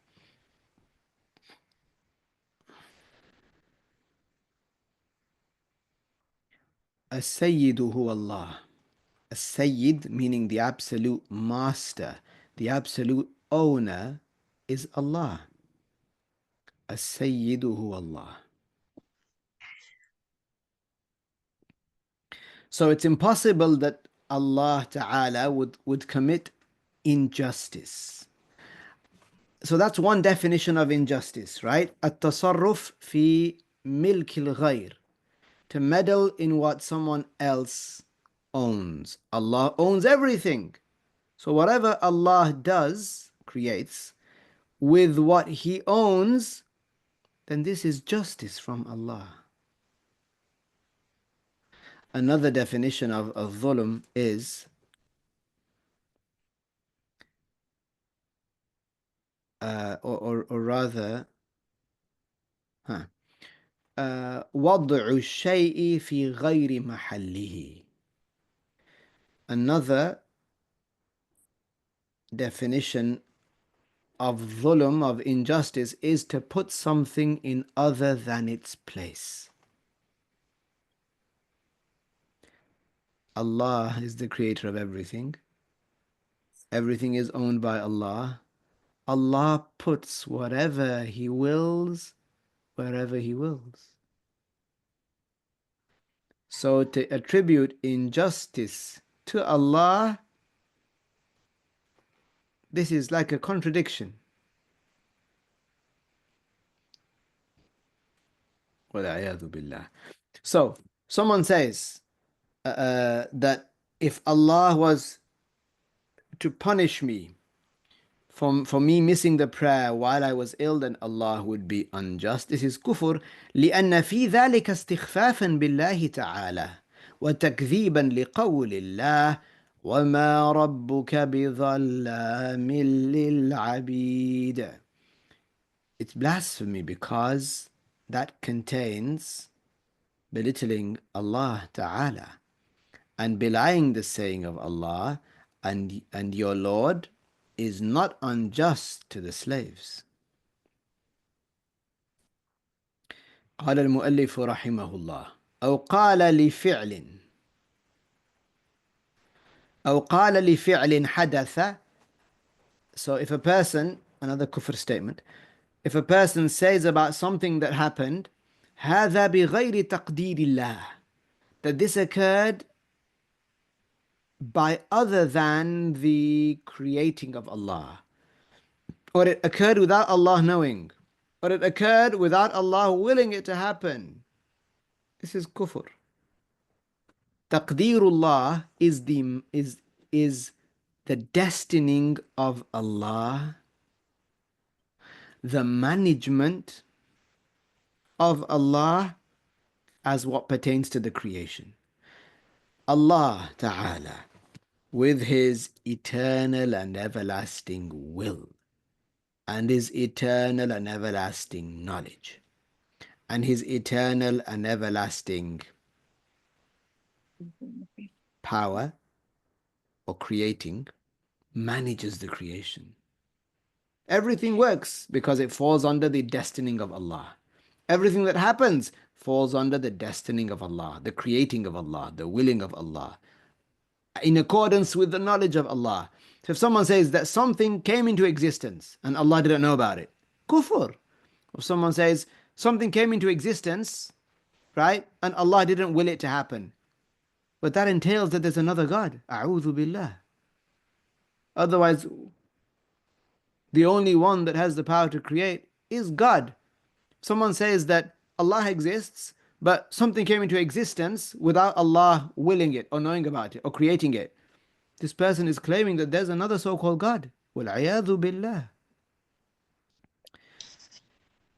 As-Sayyidu huwa Allah. As-Sayyid meaning the absolute master, the absolute owner is Allah. As-Sayyidu huwa Allah. So it's impossible that Allah Ta'ala would commit injustice. So that's one definition of injustice, right? التصرف في ملك الغير, to meddle in what someone else owns. Allah owns everything. So whatever Allah does, creates, with what He owns, then this is justice from Allah. Another definition of dhulm is or rather, وضع الشيء في غير محله. Another definition of dhulm, of injustice, is to put something in other than its place. Allah is the creator of everything. Everything is owned by Allah. Allah puts whatever He wills wherever He wills. So to attribute injustice to Allah, this is like a contradiction. So someone says that if Allah was to punish me for me missing the prayer while I was ill, then Allah would be unjust. This is kufr. لأن في ذلك استخفافا بالله تعالى وتكذيبا لقول الله وما ربك بظلام للعبيد. It's blasphemy because that contains belittling Allah Ta'ala and belying the saying of Allah, and your Lord is not unjust to the slaves. قال المؤلف رحمه الله أو قال لفعل حدث. So if a person, another kufr statement, if a person says about something that happened, هذا بغير تقدير الله, that this occurred by other than the creating of Allah, or it occurred without Allah knowing, or it occurred without Allah willing it to happen, this is kufr. Taqdeerullah is the destining of Allah, the management of Allah as what pertains to the creation. Allah Ta'ala, with His eternal and everlasting will, and His eternal and everlasting knowledge, and His eternal and everlasting power or creating, manages the creation. Everything works because it falls under the destining of Allah. Everything that happens falls under the destining of Allah, the creating of Allah, the willing of Allah, in accordance with the knowledge of Allah. So if someone says that something came into existence and Allah didn't know about it, kufr. If someone says something came into existence, right, and Allah didn't will it to happen, but that entails that there's another God. A'udhu billah. Otherwise, the only one that has the power to create is God. Someone says that Allah exists, but something came into existence without Allah willing it or knowing about it or creating it. This person is claiming that there's another so-called God. Wal-'iyadhu billah.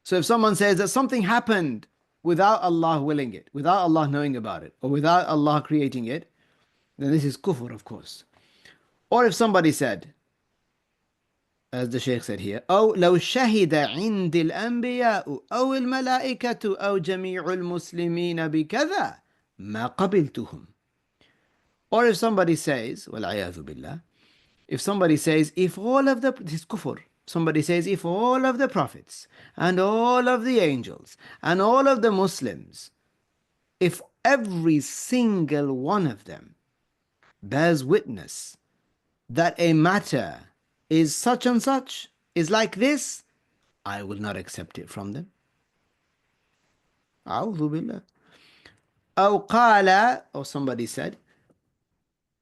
So if someone says that something happened without Allah willing it, without Allah knowing about it, or without Allah creating it, then this is kufr, of course. Or if somebody said, as the Shaykh said here, أو لو شهد عند الأنبياء أو الملائكة أو جميع المسلمين بكذا ما قبلتهم. Or if somebody says, وَالْعِيَاذُ بِاللَّهِ, if somebody says, if all of the, this is kufr, somebody says, if all of the prophets and all of the angels and all of the Muslims, if every single one of them bears witness that a matter is such and such, is like this, I will not accept it from them. أعوذ بالله. أو قال, or somebody said,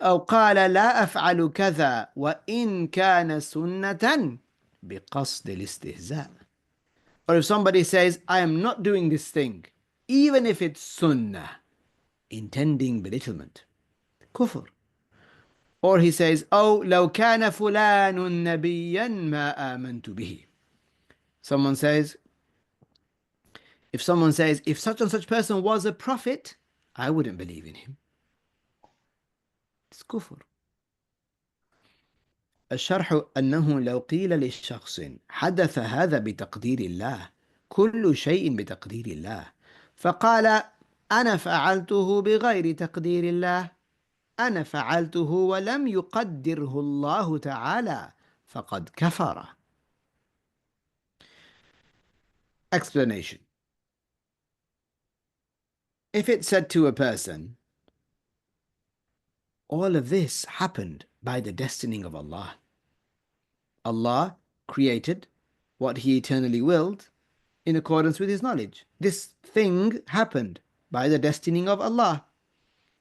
أو قال لا أفعل كذا وإن كان سنة بقصد الاستهزاء. Or if somebody says, I am not doing this thing, even if it's sunnah, intending belittlement, kufr. Or he says, oh, لو كان فلان نبيا ما آمنت به. Someone says, if such and such person was a prophet, I wouldn't believe in him. It's kufr. الشرح أنه لو قيل للشخص حدث هذا بتقدير الله، كل شيء بتقدير الله، فقال أنا فعلته بغير تقدير الله، أنا فعلته ولم يقدره الله تعالى، فقد كفر. Explanation. If it said to a person, all of this happened by the destining of Allah. Allah created what He eternally willed in accordance with His knowledge. This thing happened by the destining of Allah.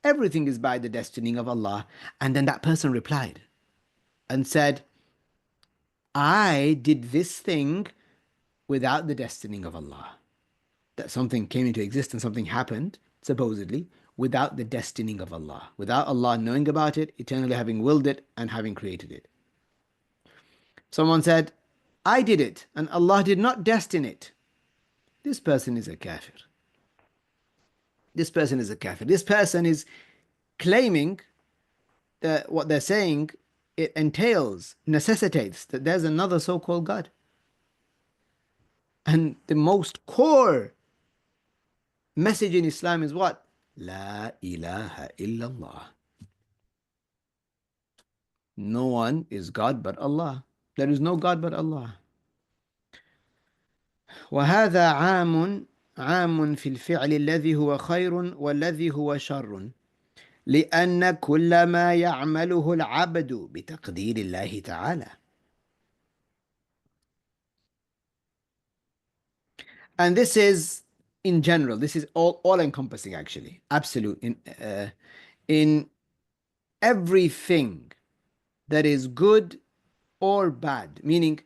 Everything is by the destining of Allah. And then that person replied and said, I did this thing without the destining of Allah. That something came into existence, something happened, supposedly, without the destining of Allah, without Allah knowing about it, eternally having willed it and having created it. Someone said, I did it and Allah did not destine it. This person is a kafir. This person is a kafir. This person is claiming that what they're saying, it entails, necessitates that there's another so-called God. And the most core message in Islam is what? La ilaha illallah. No one is God but Allah. There is no God but Allah. وهذا عام في الفعل الذي هو خير والذي هو شر، لأن كل ما يعمله العبد بتقدير الله تعالى. And this is in general, this is all encompassing actually, absolute in everything that is good or bad, meaning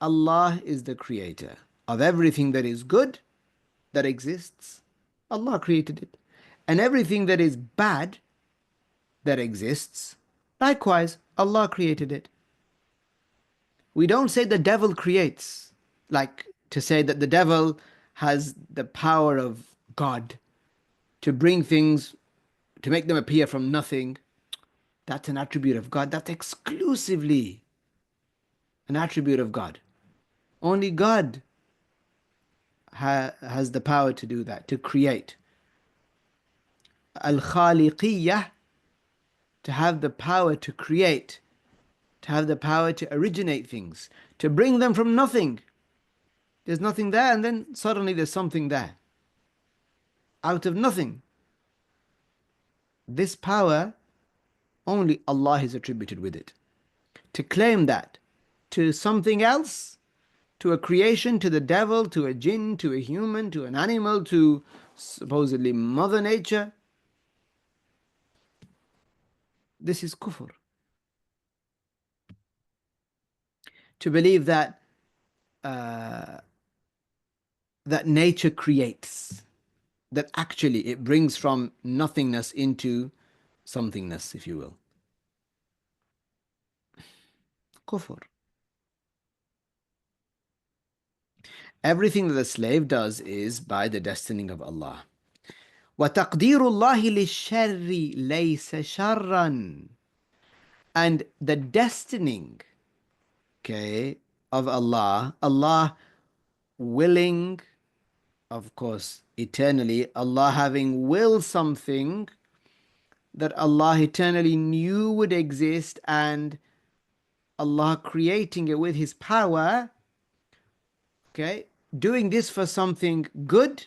Allah is the creator of everything that is good that exists. Allah created it. And everything that is bad that exists, likewise, Allah created it. We don't say the devil creates, like to say that the devil has the power of God to bring things, to make them appear from nothing. That's an attribute of God. That's exclusively an attribute of God. Only God has the power to do that, to create. Al-Khaliqiyah, to have the power to create, to have the power to originate things, to bring them from nothing. There's nothing there, and then suddenly there's something there. Out of nothing. This power, only Allah is attributed with it. To claim that to something else, to a creation, to the devil, to a jinn, to a human, to an animal, to supposedly Mother Nature, this is kufr. To believe that that nature creates, that actually it brings from nothingness into somethingness, if you will. Kufr. Everything that the slave does is by the destining of Allah. وَتَقْدِيرُ اللَّهِ لِلشَّرِّ لَيْسَ شَرًّا. And the destining, okay, of Allah, Allah willing, of course, eternally, Allah having willed something that Allah eternally knew would exist, and Allah creating it with His power, okay, doing this for something good,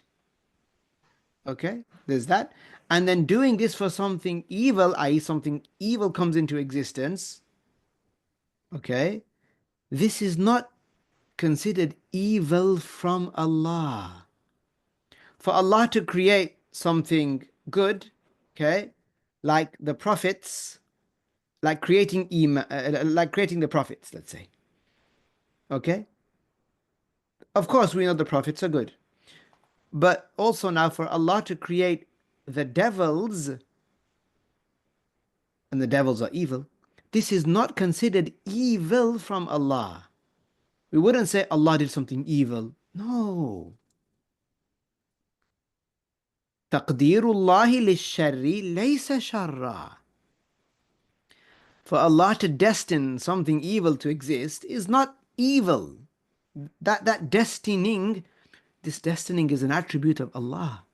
okay, there's that, and then doing this for something evil, i.e. something evil comes into existence, okay, this is not considered evil from Allah. For Allah to create something good, okay, like the prophets, like creating like creating the prophets, let's say. Okay? Of course, we know the prophets are good. But also now for Allah to create the devils, and the devils are evil, this is not considered evil from Allah. We wouldn't say Allah did something evil. No. تقدير الله للشر ليس شرا. For Allah to destine something evil to exist is not evil. That destining, this destining is an attribute of Allah.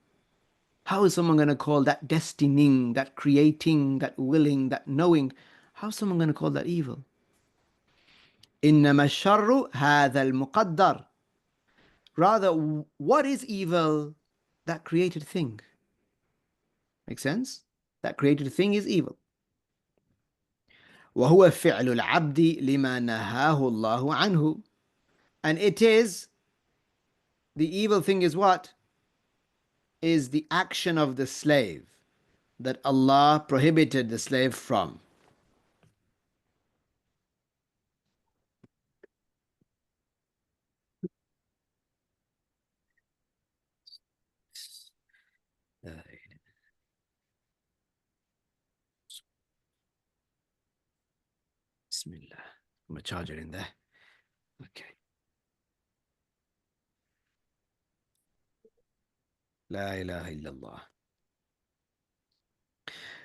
How is someone going to call that destining, that creating, that willing, that knowing, how is someone going to call that evil? إنما الشر هذا المقدر. Rather, what is evil? That created thing. Make sense? That created thing is evil. وهو فعل العبد لما نهاه الله عنه. And it is, the evil thing is what? Is the action of the slave that Allah prohibited the slave from. Bismillah. I'm a charger in there. Okay. La ilaha illallah.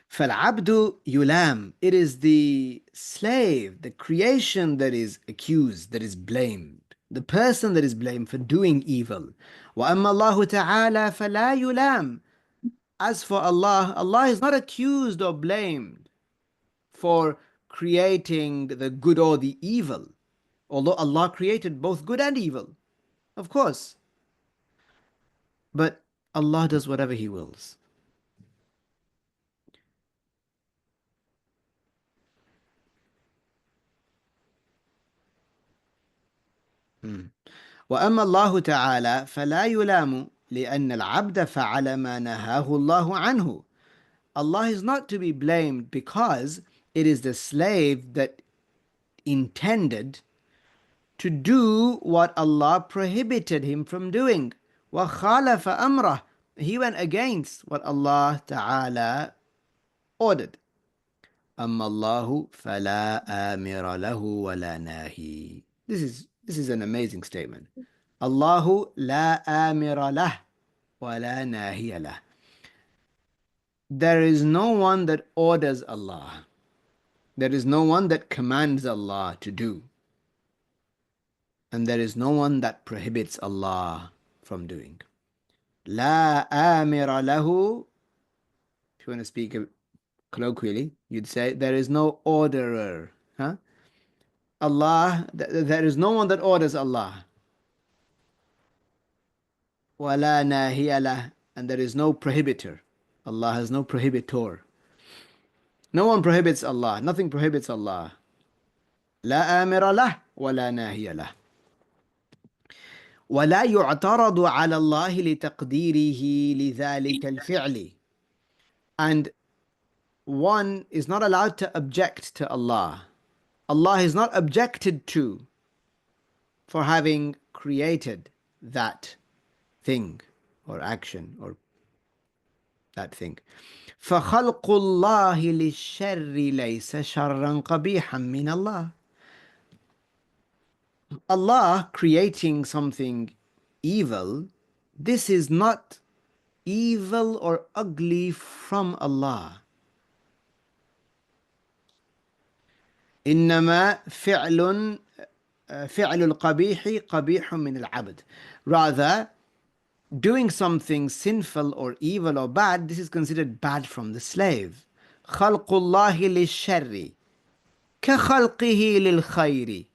فالعبد يلام. It is the slave, the creation that is accused, that is blamed. The person that is blamed for doing evil. وأما الله تعالى فلا يلام. As for Allah, Allah is not accused or blamed for creating the good or the evil. Although Allah created both good and evil, of course. But Allah does whatever He wills. وأما الله تعالى فلا يلام لأن العبد فعل ما نهاه الله عنه. Allah is not to be blamed because it is the slave that intended to do what Allah prohibited him from doing. وَخَالَفَ أَمْرَهُ. He went against what Allah Ta'ala ordered. أَمَّا اللَّهُ فَلَا آمِرَ لَهُ وَلَا نَاهِي. This is an amazing statement. Allahu la amira lah wa la nahiya lah. There is no one that orders Allah. There is no one that commands Allah to do. And there is no one that prohibits Allah from doing. La amira lahu. If you want to speak colloquially, you'd say there is no orderer. Huh? Allah, there is no one that orders Allah. وَلَا نَاهِيَ لَهُ. And there is no prohibitor. Allah has no prohibitor. No one prohibits Allah. Nothing prohibits Allah. لا آمر له ولا ناهي له. ولا يعترض على الله لتقديره لذلك الفعل. And one is not allowed to object to Allah. Allah is not objected to for having created that thing or action or that thing. فخلق الله للشر ليس شرا قبيحا من الله. Allah creating something evil, this is not evil or ugly from Allah. إنما فعل القبيح قبيح من العبد. Rather, doing something sinful or evil or bad, this is considered bad from the slave. خلق الله للشر كخلقه للخير.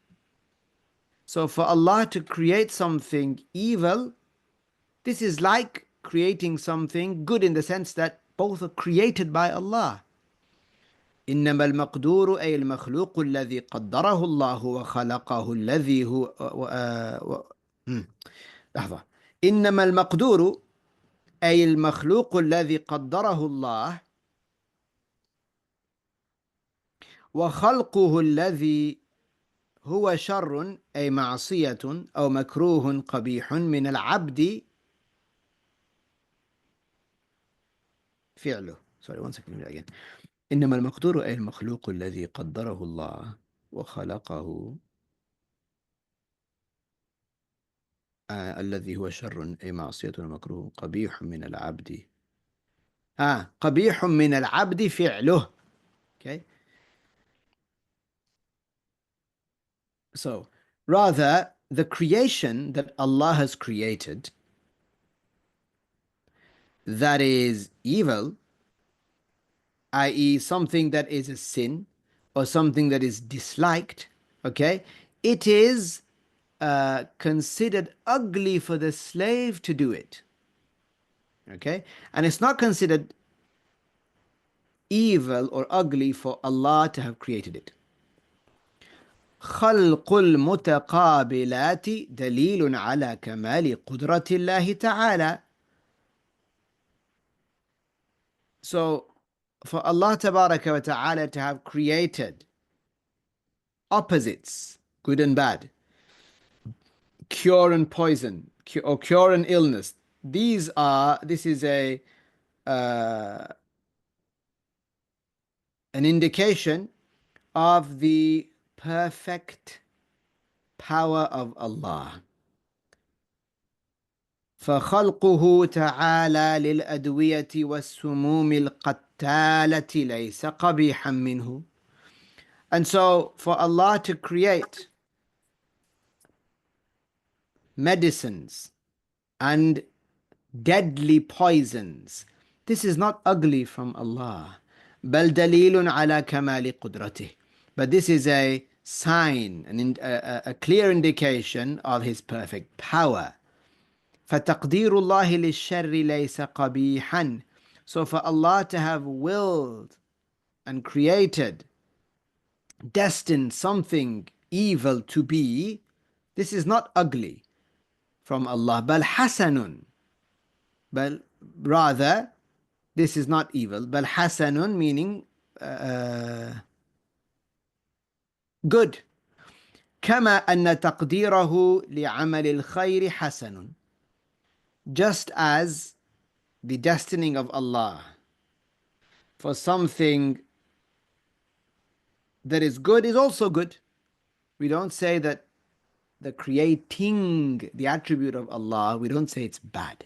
So for Allah to create something evil, this is like creating something good in the sense that both are created by Allah. إنما المقدور أي المخلوق الذي قدره الله وخلقه الذي هو لحظة. إنما المقدور أي المخلوق الذي قدره الله وخلقه الذي هو شر أي معصية أو مكروه قبيح من العبد فعله. Sorry, one second again. إنما المقدور أي المخلوق الذي قدره الله وخلقه الذي هو شر أي معصية ومكروه قبيح من العبد قبيح من العبد فعله. Okay, so rather the creation that Allah has created that is evil, i.e. something that is a sin or something that is disliked, okay, it is considered ugly for the slave to do it, okay, and it's not considered evil or ugly for Allah to have created it. خلق المتقابلات دليل على كمال قدرة الله تعالى. So for Allah Tabaraka wa Ta'ala to have created opposites, good and bad, cure and poison, or cure and illness, this is an indication of the perfect power of Allah. فخلقه تعالى للأدوية والسموم القتالة ليس قبيحا منه. And so for Allah to create medicines and deadly poisons, this is not ugly from Allah. بل دليل على كمال قدرته. But this is a sign, a clear indication of His perfect power. فَتَقْدِيرُ اللَّهِ لِلشَّرِّ لَيْسَ قَبِيحًا. So for Allah to have willed and created, destined something evil to be, this is not ugly from Allah. بَلْ حَسَنٌ. But rather, this is not evil. بَلْ حَسَنٌ meaning good. كَمَا أَنَّ تَقْدِيرَهُ لِعَمَلِ الْخَيْرِ حَسَنٌ. Just as the destining of Allah for something that is good is also good. We don't say that the creating, the attribute of Allah, we don't say it's bad.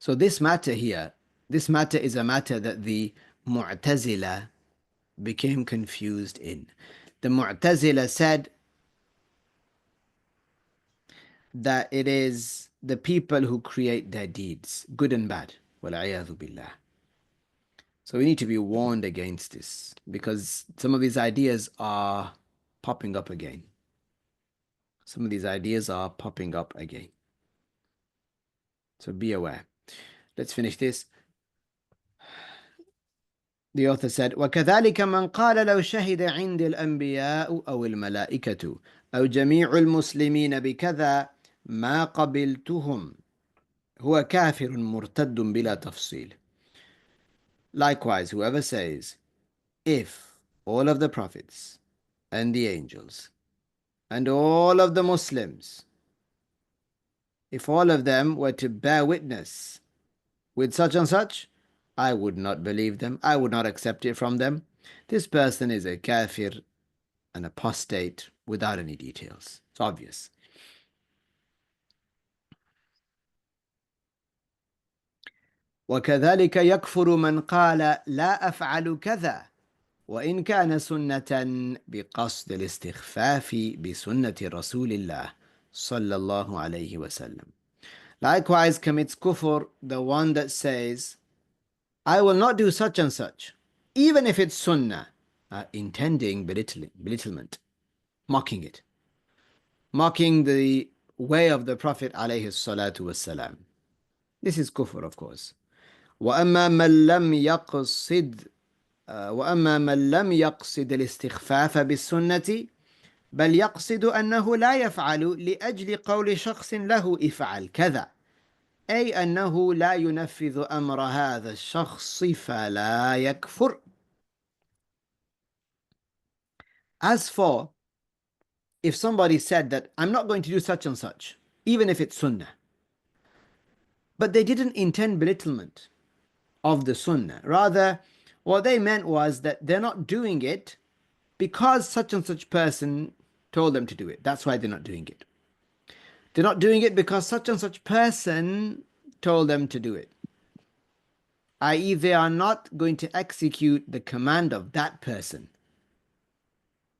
So this matter here, this matter is a matter that the Mu'tazila became confused in. The Mu'tazila said that it is the people who create their deeds, good and bad. وَالْعِيَاذُ بِاللَّهِ. So we need to be warned against this, because some of these ideas are popping up again. Some of these ideas are popping up again. So be aware. Let's finish this. The author said, وَكَذَلِكَ مَنْ قَالَ لَوْ شَهِدَ عِنْدِ الْأَنْبِيَاءُ أَوْ الْمَلَائِكَةُ أَوْ جَمِيعُ الْمُسْلِمِينَ بِكَذَا مَا قَبِلْتُهُمْ هُوَ كَافِرٌ مُرْتَدٌ بِلَا تَفْصِيلٍ. Likewise, whoever says, if all of the prophets and the angels and all of the Muslims, if all of them were to bear witness with such and such, I would not believe them, I would not accept it from them. This person is a kafir, an apostate, without any details. It's obvious. وكذلك يكفر من قال لا أفعل كذا وإن كان سنة بقصد الاستخفاف بسنة رسول الله صلى الله عليه وسلم. Likewise commits kufr the one that says, I will not do such and such, even if it's sunnah, intending belittlement, mocking it, mocking the way of the Prophet alayhi salatu wasalam. This is kufr, of course. وأما من لم يقصد الاستخفاف بالسنة بل يقصد أنه لا يفعل لأجل قول شخص له افعل كذا أي أنه لا ينفذ أمر هذا الشخص فلا يكفر. As for if somebody said that I'm not going to do such and such, even if it's sunnah, but they didn't intend belittlement of the sunnah. Rather, what they meant was that they're not doing it because such and such person told them to do it. That's why they're not doing it. They're not doing it because such and such person told them to do it. I.e., they are not going to execute the command of that person.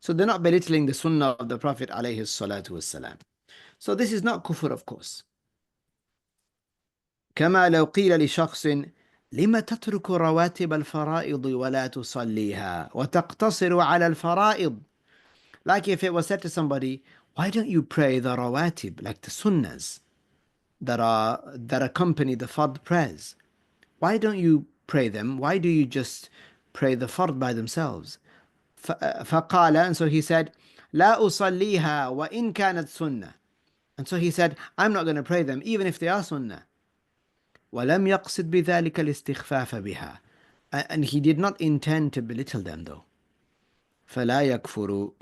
So they're not belittling the sunnah of the Prophet alayhi salatu wasalam. So this is not kufr, of course. كما لو قيل لشخص لم تترك رواتب الفرائض ولا تصليها وتقتصر على الفرائض. Like if it was said to somebody, why don't you pray the rawatib, like the sunnahs that accompany the fard prayers? Why don't you pray them? Why do you just pray the fard by themselves? فقال, and so he said, لا أصليها وإن كانت سنة. And so he said, I'm not going to pray them even if they are sunnah. ولم يقصد بذلك الاستخفاف بها. And he did not intend to belittle them though. فلا يكفر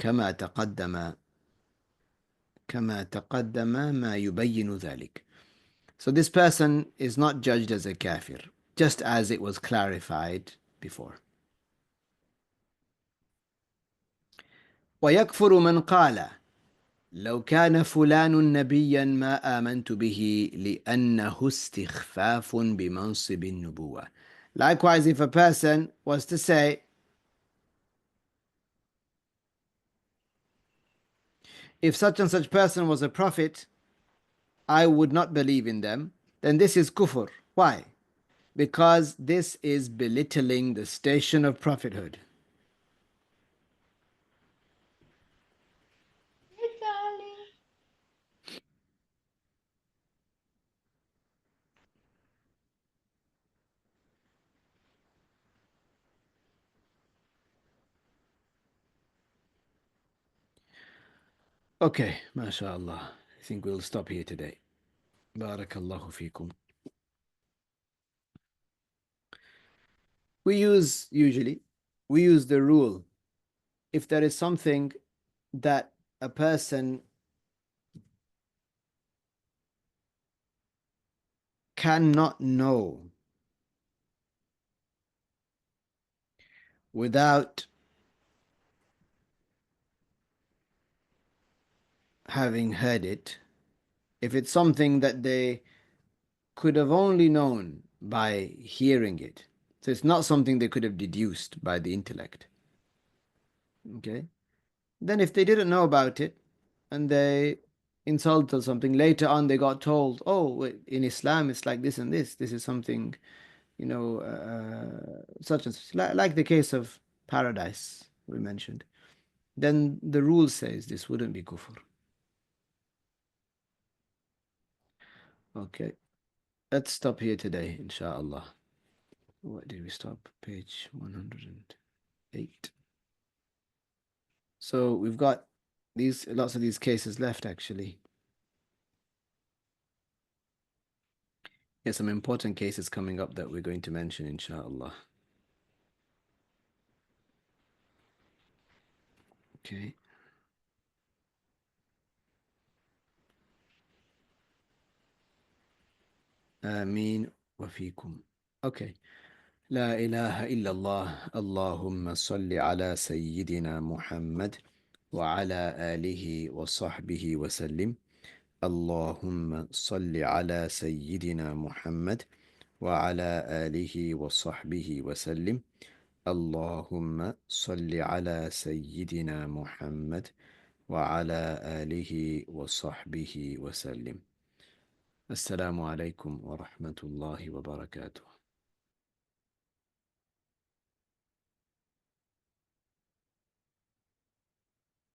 كما تقدم ما يبين ذلك. So this person is not judged as a kafir, just as it was clarified before. ويكفر من قال لو كان فلان نبيا ما آمنت به لأنه استخفاف بمنصب النبوة. Likewise, if a person was to say, if such and such person was a prophet, I would not believe in them, then this is kufr. Why? Because this is belittling the station of prophethood. Okay, mashallah. I think we'll stop here today. Barakallahu fikum. Usually, we use the rule. If there is something that a person cannot know without having heard it, if it's something that they could have only known by hearing it, so it's not something they could have deduced by the intellect, okay? Then if they didn't know about it and they insulted something, later on they got told, oh, in Islam it's like this and this is something, such and such, like the case of paradise we mentioned, then the rule says this wouldn't be kufr. Okay, let's stop here today, inshallah. What did we stop? Page 108. So we've got lots of these cases left, actually. There's some important cases coming up that we're going to mention, inshallah. Okay. آمين وفيكم. Okay. لا إله إلا الله اللهم صل على سيدنا محمد وعلى آله وصحبه وسلم. اللهم صل على سيدنا محمد وعلى آله وصحبه وسلم. اللهم صل على سيدنا محمد وعلى آله وصحبه وسلم. السلام عليكم ورحمة الله وبركاته.